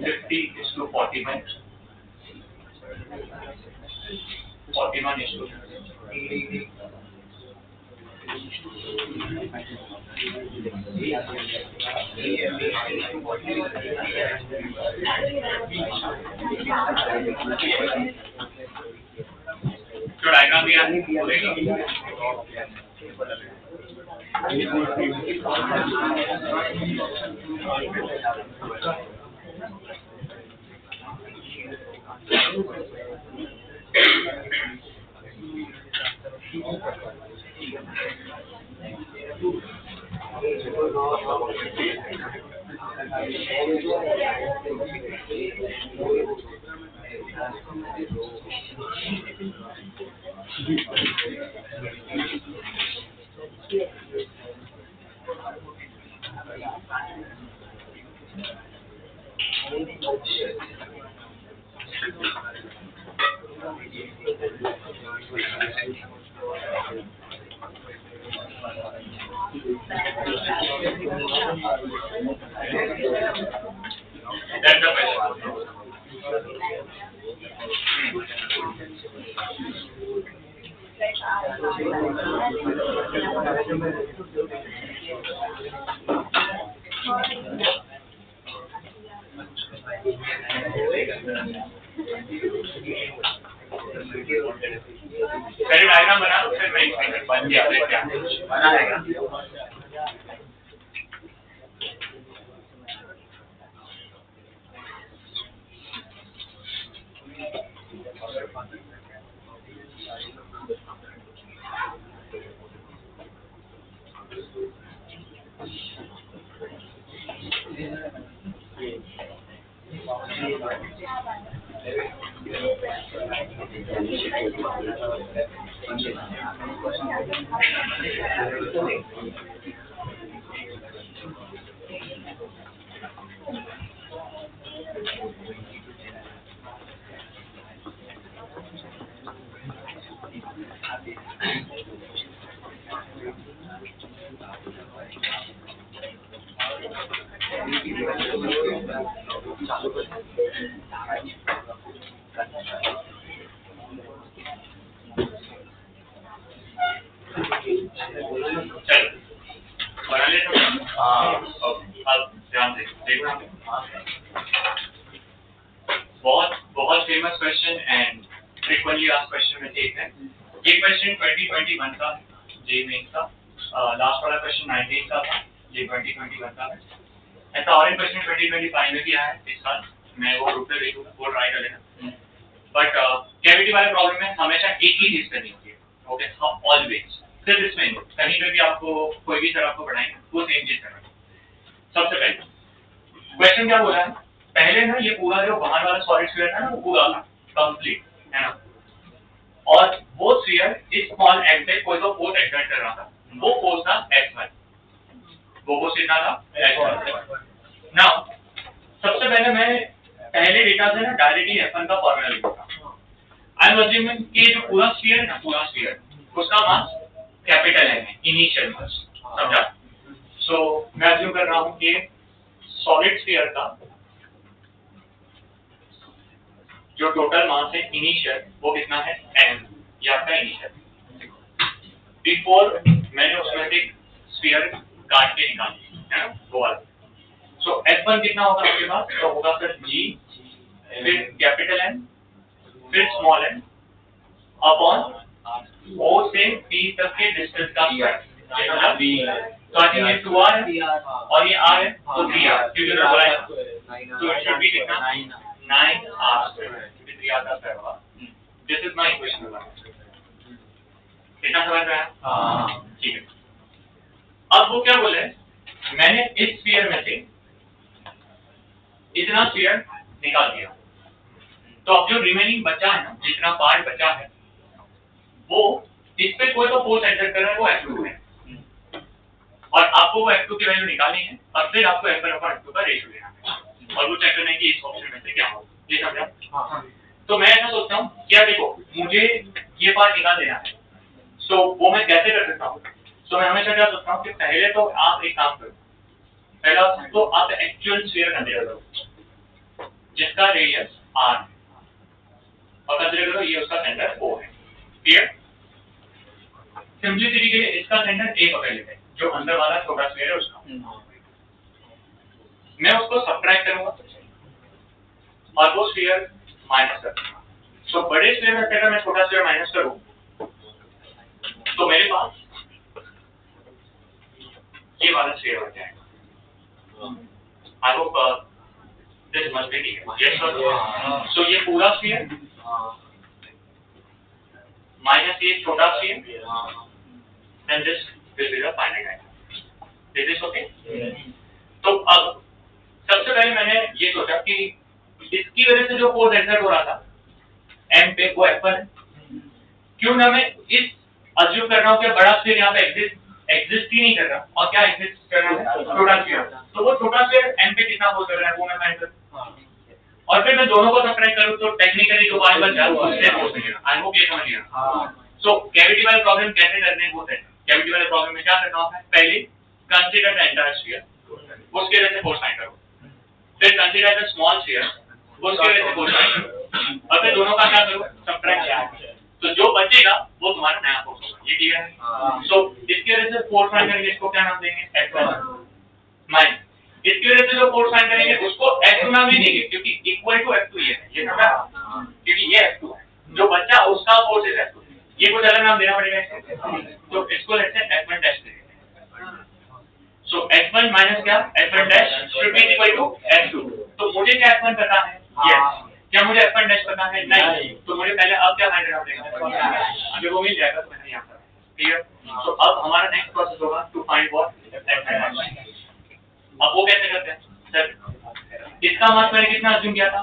50:41, 41:30. So diagram भी आने That's the पहले diagram बना लो फिर मैं explain बन गया बना रहेगा बहुत famous question and frequently asked question में से एक है। ये क्वेश्चन 2021 का जे मेंस का लास्ट वाला क्वेश्चन 19 का था, ये 2021 का है। ऐसा और एक क्वेश्चन 2025 में भी आया है इस साल, मैं वो ग्रुप पे भेजूंगा, वो ट्राई कर लेना। बट कैविटी वाले प्रॉब्लम में हमेशा एक ही चीज करनी होती है, ओके, ऑलवेज, सिर्फ इसमें कहीं पे भी आपको कोई भी सर आपको पढ़ाएंगे वो सेम चीज करना है। सबसे पहले क्वेश्चन क्या बोला है, पहले ना ये पूरा जो बाहर वाला सॉलिड स्फीयर था ना वो पूरा था कंप्लीट, है ना, और वो स्फीयर इस स्मॉल एंड पे कोई तो फोर्स एक्सर्ट कर रहा था, वो फोर्स था F1, वो फोर्स कितना था F1। नाउ सबसे पहले मैं पहले डेटा से ना डायरेक्टली F1 का फॉर्मूला लिखूंगा। आई एम अज्यूमिंग कि जो पूरा स्फीयर है ना, पूरा स्फीयर उसका मास कैपिटल है, इनिशियल मास, समझा? सो मैं अज्यूम कर रहा हूं कि सॉलिड स्फीयर का जो टोटल मास है इनिशियल वो कितना है m, ये आपका इनिशियल। बिफोर मैंने उसमें से स्फीयर काट के निकाली है ना, वो वाला। सो F1 कितना होगा आपके पास? तो होगा फिर g फिर कैपिटल M फिर स्मॉल m अपॉन O से P तक के डिस्टेंस का स्क्वायर। तो आई थिंक ये 2r है और ये r है, तो 3r, क्योंकि उन्होंने बोला है तो इट शुड बी कितना 9r स्क्वायर, क्योंकि 3r का स्क्वायर होगा। This is my equation number. कितना समझ में आया? ठीक है। अब वो क्या बोले, मैंने इस स्फीयर में से इतना स्फीयर निकाल दिया, तो अब जो रिमेनिंग बचा है ना, जितना पार्ट बचा है वो इस पे कोई तो फोर्स एंटर कर रहा है, वो F2 है और आपको वो F2 की वैल्यू निकालनी है और फिर आपको F1/F2 का रेशियो लेना है और वो चेक करना है कि इस ऑप्शन में से क्या होगा। ये समझा? तो मैं ऐसा सोचता हूँ क्या, देखो मुझे ये पार्ट निकाल देना है, सो वो मैं कैसे कर सकता हूँ? सो मैं हमेशा क्या सोचता हूँ कि पहले तो आप एक काम करो, पहला तो आप एक्चुअल स्फीयर कंसीडर करो जिसका रेडियस r है और कंसीडर करो ये उसका सेंटर O है। क्लियर? सिंपलिसिटी के लिए इसका सेंटर A पकड़ लेते हैं, जो अंदर वाला छोटा स्फीयर है उसका। मैं उसको सब्ट्रैक्ट करूंगा और वो स्फीयर माइनस कर दूंगा। सो बड़े स्फीयर में से अगर मैं छोटा स्फीयर माइनस करूं तो मेरे पास ये वाला स्फीयर बन जाएगा। I hope this must be clear. Yes sir. So ये पूरा स्फीयर माइनस ये छोटा sphere, then this will be the finite item. Is this okay? तो अब सबसे पहले मैंने ये सोचा कि इसकी वजह से जो फोर्स एक्सर्ट हो रहा था m पे वो F1 है, क्यों ना मैं इस अज्यूम कर रहा हूँ कि बड़ा स्फीयर यहाँ पे एग्जिस्ट ही नहीं कर रहा और क्या एग्जिस्ट कर रहा है छोटा स्फीयर। तो वो छोटा स्फीयर m पे कितना फोर्स कर रहा है वो मैं फाइंड करूँ और फिर मैं दोनों को सब्ट्रैक्ट करूँ तो टेक्निकली जो पार्ट बचा उससे फोर्स मिलेगा। आई होप ये समझ गया। सो कैविटी वाला प्रॉब्लम कैसे करने को है? कैविटी वाले प्रॉब्लम में क्या करना होता है, पहले कंसीडर द एंटायर स्फीयर, उसके वजह से फोर्स फाइंड करो, फिर कंसीडर द स्मॉल स्फीयर, उसके वजह से फोर्स फाइंड करो और फिर दोनों का क्या करो सब्ट्रैक्ट। तो जो बचेगा वो तुम्हारा नया फोर्स होगा। ये ठीक है? सो इसकी वजह से फोर्स फाइंड करेंगे, इसको क्या नाम देंगे F1 माइनस इसकी वजह से जो फोर्स फाइंड करेंगे उसको F2 नाम नहीं देंगे क्योंकि इक्वल टू F2 ये है, ये समझा? क्योंकि ये F2 है, जो बच्चा उसका फोर्स है F2, ये कुछ अलग नाम देना पड़ेगा इसको। तो इसको लेते हैं F1 डैश देते हैं। सो F1 माइनस क्या F1 dash should be equal to F2। तो मुझे क्या F1 पता है? यस। क्या मुझे F1 डैश पता है? नहीं। तो मुझे पहले अब क्या फाइंड करना पड़ेगा? अगर वो मिल जाएगा तो मैंने यहाँ पर। क्लियर? तो अब हमारा नेक्स्ट प्रोसेस होगा to find what F1 dash. अब वो कैसे करते हैं सर? इसका मास मैंने कितना अज्यूम किया था?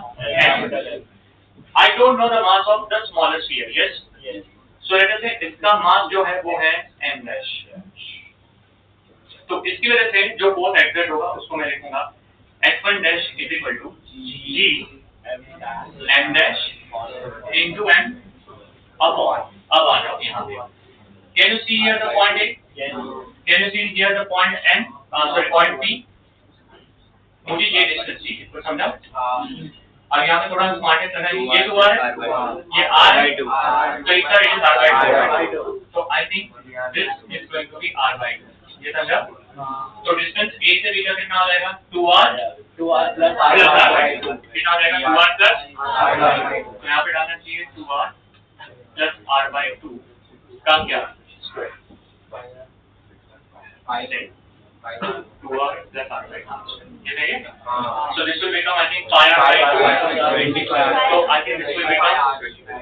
I don't know the mass of the smallest sphere. Yes. So let us से इसका मास जो है वो है m डैश। तो इसकी वजह से जो फोर्स एक्सर्ट होगा उसको मैं लिखूंगा F1 dash is equal to g m dash into m upon, अब आ जाओ यहाँ पे, can you see here the point A? Can you see here the point M? Sorry point P? मुझे ये डिस्टेंस चाहिए, तो समझा? अब यहाँ पे थोड़ा स्मार्टेस्ट करना है, ये 2r है, ये r है, तो इसका रेडियस r/2 है। तो I think this is going to be r/2। ये समझा? तो डिस्टेंस a से b का कितना आ जाएगा? 2r plus r/2। कितना आ जाएगा? 2r plus r/2। तो यहाँ पे डालना चाहिए 2r प्लस r/2 का क्या स्क्वायर? 2r plus r/2. ये सही है? So this will become I think 5r/2. So I think this will become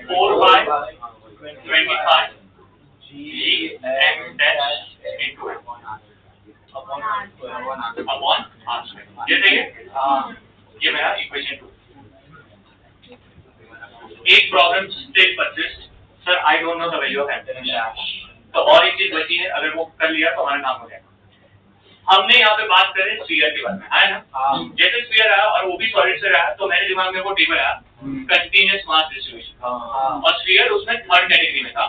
4/25 g m dash into m upon r square. ये सही है? ये मेरा इक्वेशन 2। एक problem still persist, sir I don't know the value of m dash. तो और एक चीज बची है, अगर वो कर लिया तो हमारा काम हो जाएगा। हमने यहाँ पे बात करें स्फीयर के बारे में, है ना? जैसे स्फीयर आया और वो भी सॉलिड से रहा, तो मेरे दिमाग में वो टेबल आया कंटीन्यूअस मास डिस्ट्रीब्यूशन, और स्फीयर उसमें थर्ड कैटेगरी में था,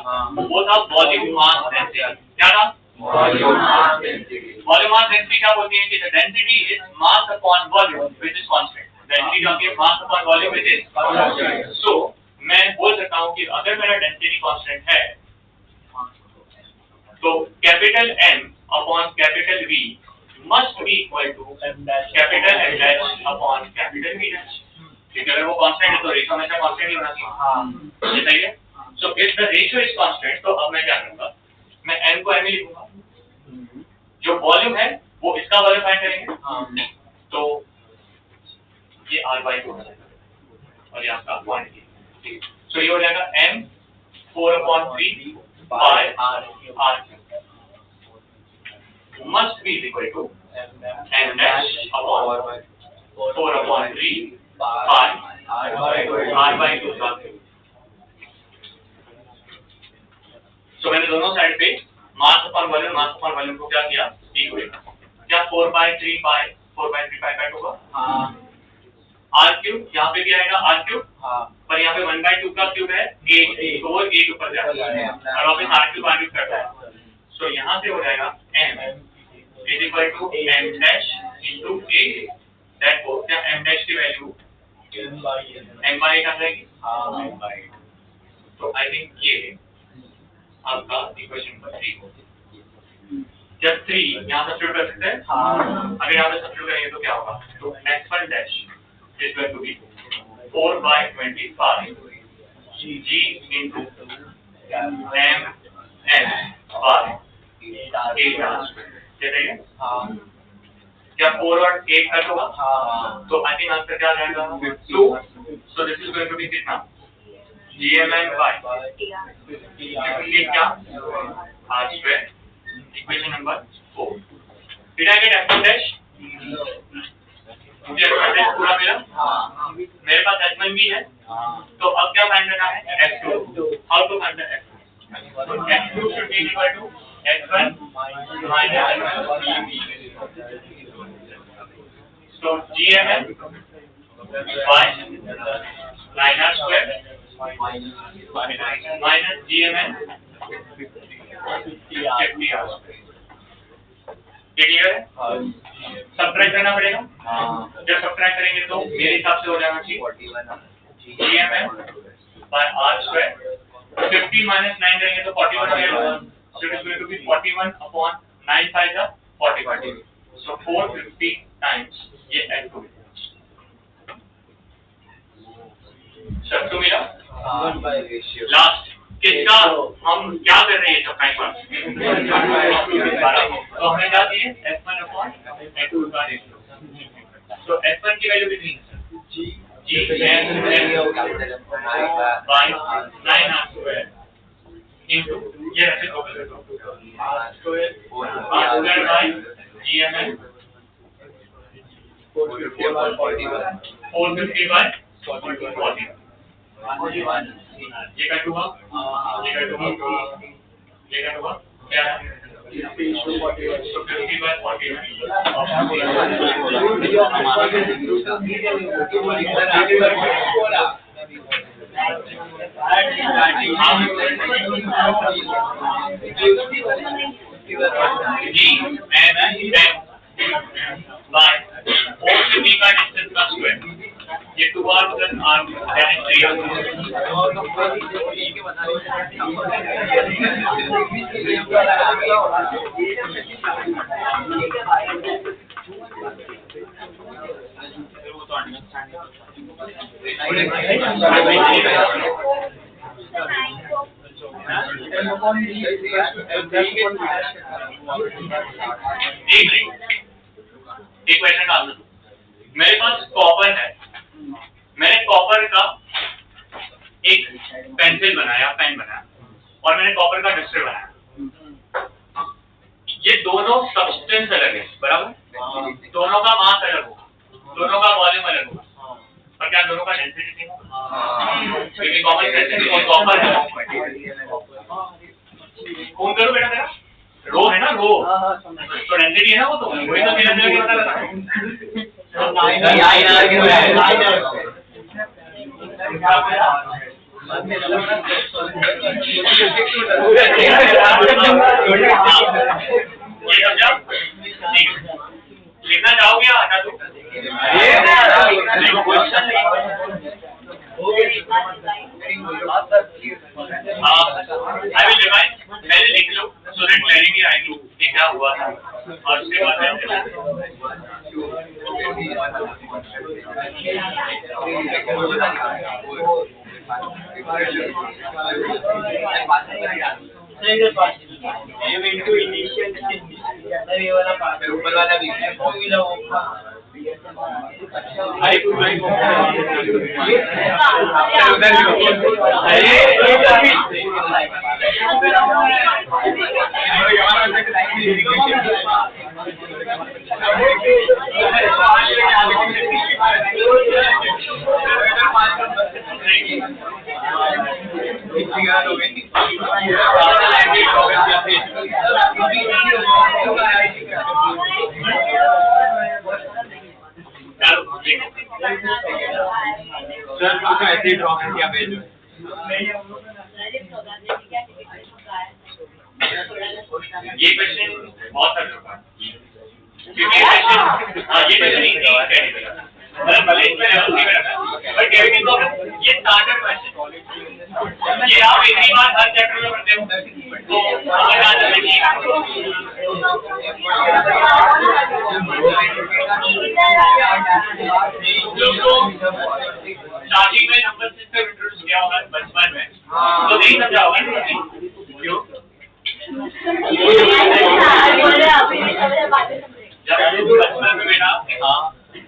वो था वॉल्यूम मास डेंसिटी। क्या था? Volume mass density. Volume mass density क्या बोलती है कि the density is mass upon volume which is constant. Density क्या होती है? Mass upon volume which is constant. So मैं बोल सकता हूँ कि अगर मेरा डेंसिटी कांस्टेंट है तो capital M upon capital V must be equal to capital M dash upon capital V dash, क्योंकि अगर वो कांस्टेंट है तो रेशियो हमेशा कांस्टेंट ही होना चाहिए। ये सही है। So if the ratio is constant, तो अब मैं क्या करूंगा, मैं M को M ही लिखूंगा, जो वॉल्यूम है वो इसका वॉल्यूम फाइंड करेंगे, तो ये R/2 हो जाएगा और ये आपका क्वांटिटी। सो ये हो जाएगा M 4/3 by R must be equal to M dash upon 4/3 by R/2। सो मैंने दोनों साइड पे मास अपॉन वॉल्यूम को क्या किया, इक्वेट। क्या 4/3 by 4/3 पाई होगा? R3 यहाँ पे क्या आएगा? R3 पर यहाँ पे 1/2 का क्यूब है 8, तो वो 8 ऊपर जाएगा और वापस R3 करता है। सो यहाँ से हो जाएगा M is equal to M dash into 8, therefore क्या M dash की वैल्यू M/8 आ जाएगी। तो आई थिंक ये आपका इक्वेशन नंबर 3 हो। जब 3 यहाँ सब्स्टिट्यूट कर सकते हैं, अगर यहाँ पे सब्स्टिट्यूट करेंगे तो क्या होगा, तो S1 dash is going to be 4/25 G into M by 8R²। है क्या 4 और 8 कट होगा? तो आई थिंक आंसर क्या आ जाएगा? 2। So this is going to be कितना? GMM by 50 क्या? R²। इक्वेशन number 4। Did I get F1 dash? मुझे F1 dash पूरा मिला? मेरे पास F1 भी है, तो अब क्या फाइंड करना है? F2। How to find the F2? तो F2 should be equal to F1 minus F1। So GMM by 9R² minus GMM 50R²। Clear है? सब्ट्रैक्ट करना पड़ेगा। जब सब्ट्रैक्ट करेंगे तो मेरे हिसाब से हो जाएगा GMM by R²। 50 minus 9 करेंगे तो 41 हो जाएगा। So it is going to be 41 upon 9 5 जा 40। So 450 times ये F2 सब तो मिला। लास्ट किसका हम क्या कर रहे हैं सब टाइम पर, तो हमने क्या दिए F1 upon F2 का रेशियो। तो F1 की वैल्यू कितनी है? GMM by 9R² into ये रखे R² by GMM 450 by 40। ये कट हुआ, ये कट हुआ क्या है? 50 by 40। by 450 का डिस्टेंस का स्क्वायर, ये 2R plus R that is 3R। एक क्वेश्चन का आंसर, मेरे पास कॉपर है, मैंने कॉपर का एक पेंसिल बनाया, पेन बनाया, और मैंने कॉपर का डस्टर बनाया। ये दोनों सब्सटेंस अलग है, बराबर? दोनों का मास अलग होगा, दोनों का वॉल्यूम अलग होगा, पर क्या दोनों का डेंसिटी सेम होगा? क्योंकि कॉपर और कॉपर है। कौन करूँ एनसीडी है ना वो तो वही तो मेरा के बता रहा था ये समझा लिखना चाहोगे या हटा दूं I will remind पहले लिख लो so that clarity आएगी कि क्या हुआ था और उसके बाद into initial ये वाला पार्ट ऊपर वाला भी सर कुछ ऐसे ड्रॉ किया पेज ये क्वेश्चन बहुत अच्छा था क्योंकि ये क्वेश्चन इजी है मतलब भले इसमें लेवल नहीं करना बट केविन को ये स्टार्टर क्वेश्चन ये आप एक ही बात हर चैप्टर में पढ़ते हो तो अगर आज में ठीक दोस्तों स्टार्टिंग में नंबर सिस्टम इंट्रोड्यूस किया होगा बचपन में तो नहीं समझा होगा क्यों जब बचपन में बेटा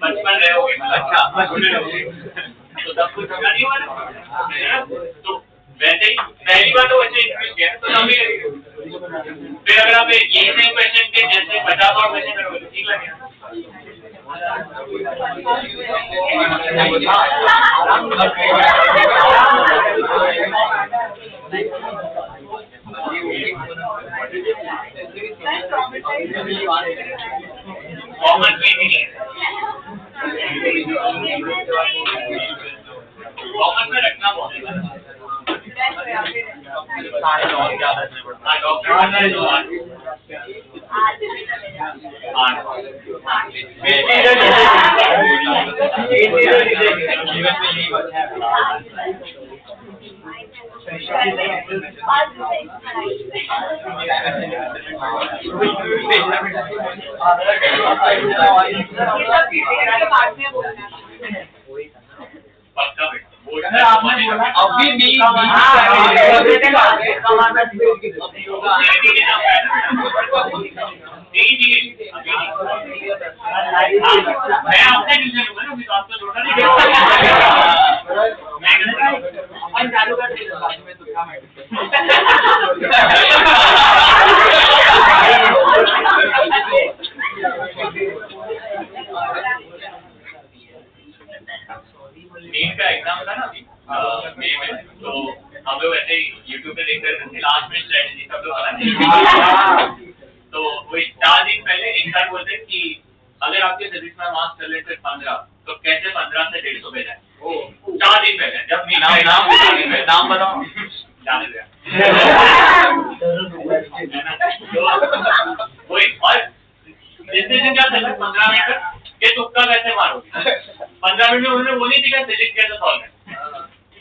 बचपन रहे होगे अच्छा तो तब कुछ समझा नहीं हुआ तो वैसे ही पहली बार तो बच्चे इंट्रोड्यूस किया तो हम भी फिर अगर आप यही सेम क्वेश्चन के जैसे 50 और क्वेश्चन करोगे तो ठीक लगेगा कॉमन भी नहीं है कॉमन में रखना बहुत है अभी भी मैं आपसे ट्यूशन लूंगा ना तो आपको छोड़ना नहीं चालू कर नीट का एग्जाम था ना अभी मई में तो हम लोग ऐसे ही यूट्यूब पे देख रहे थे लास्ट में स्ट्रेटजी सब लोग बनाते तो वही 4 दिन पहले एक सर बोलते कि अगर आपके फिजिक्स में मार्क्स चले थे 15 तो कैसे 15 से 150 पे जाए 4 दिन पहले जब नाम बताओ जाने दिया वही और डिसीजन क्या था 15 मिनट के तुक्का कैसे मारोगे 15 मिनट में उन्होंने वो नहीं दिखा फिजिक्स कैसे सॉल्व है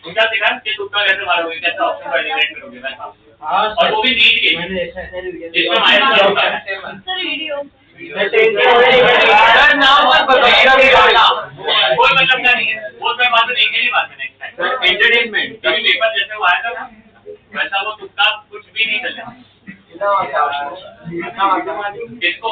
उनका दिखा कि तुक्का कैसे मारोगे कैसे ऑप्शन को एलिमिनेट करोगे मैं और वो भी नीट के जिसमें माइनस होता है सर वीडियो नाम मत बताइए कोई मतलब नहीं है वो मैं बात देंगे नहीं बाद में नेक्स्ट टाइम एंटरटेनमेंट कभी पेपर जैसे वो आया था ना वैसा वो तुक्का कुछ भी नहीं चलेगा किसको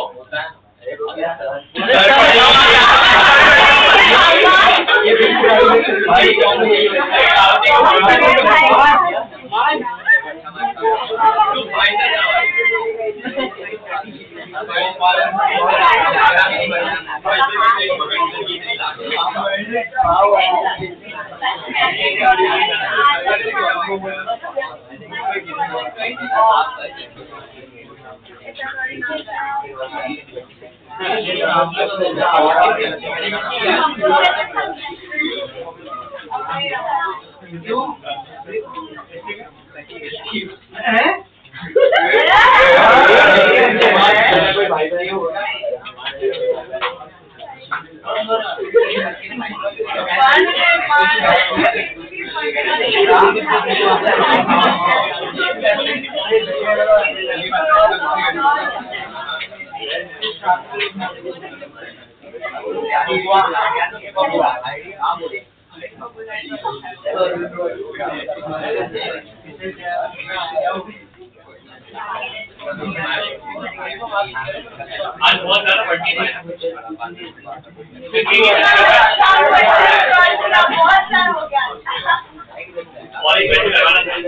It's आज बहुत ज्यादा बढ़ती है कॉलेज में लगाना चाहिए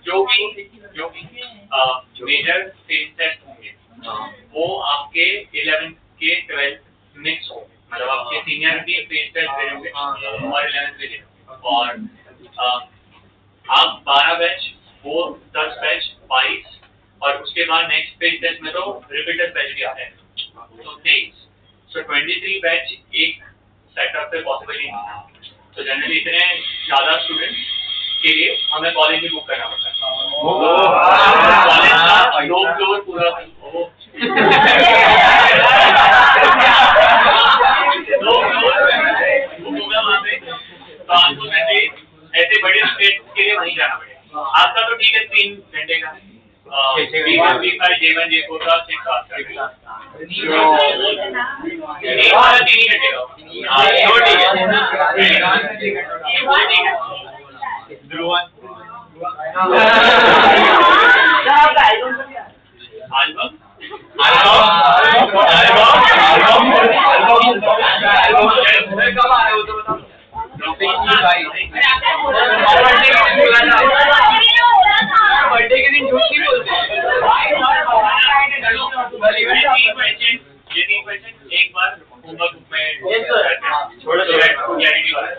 जो भी मेजर फेस टेस्ट होंगे वो आपके 11th के 12th मिक्स होंगे, मतलब आपके सीनियरिटी फेस टेस्ट दे होंगे और 11th के दे, और आप 12 बैच, वो 10 बैच 22, और उसके बाद नेक्स्ट फेस टेस्ट में तो रिपीटर बैच भी आते हैं तो 23, सो 23 बैच एक सेटअप पे पॉसिबल ही नहीं है। तो जनरली इतने ज्यादा स्टूडेंट्स के लिए हमें कॉलेज भी बुक करना पड़ता है। कॉलेज का लोग फ्लोर पूरा वहाँ पे, तो आपको ऐसे बड़े स्टेट के लिए वहीं जाना पड़ेगा। आपका तो ठीक है 3 घंटे का J1 J4 का 6 7 3 ही घंटे का बर्थडे के दिन झूठ नहीं बोलते। ये 3 क्वेश्चन एक बार होमवर्क में छोड़ो क्लैरिटी वाला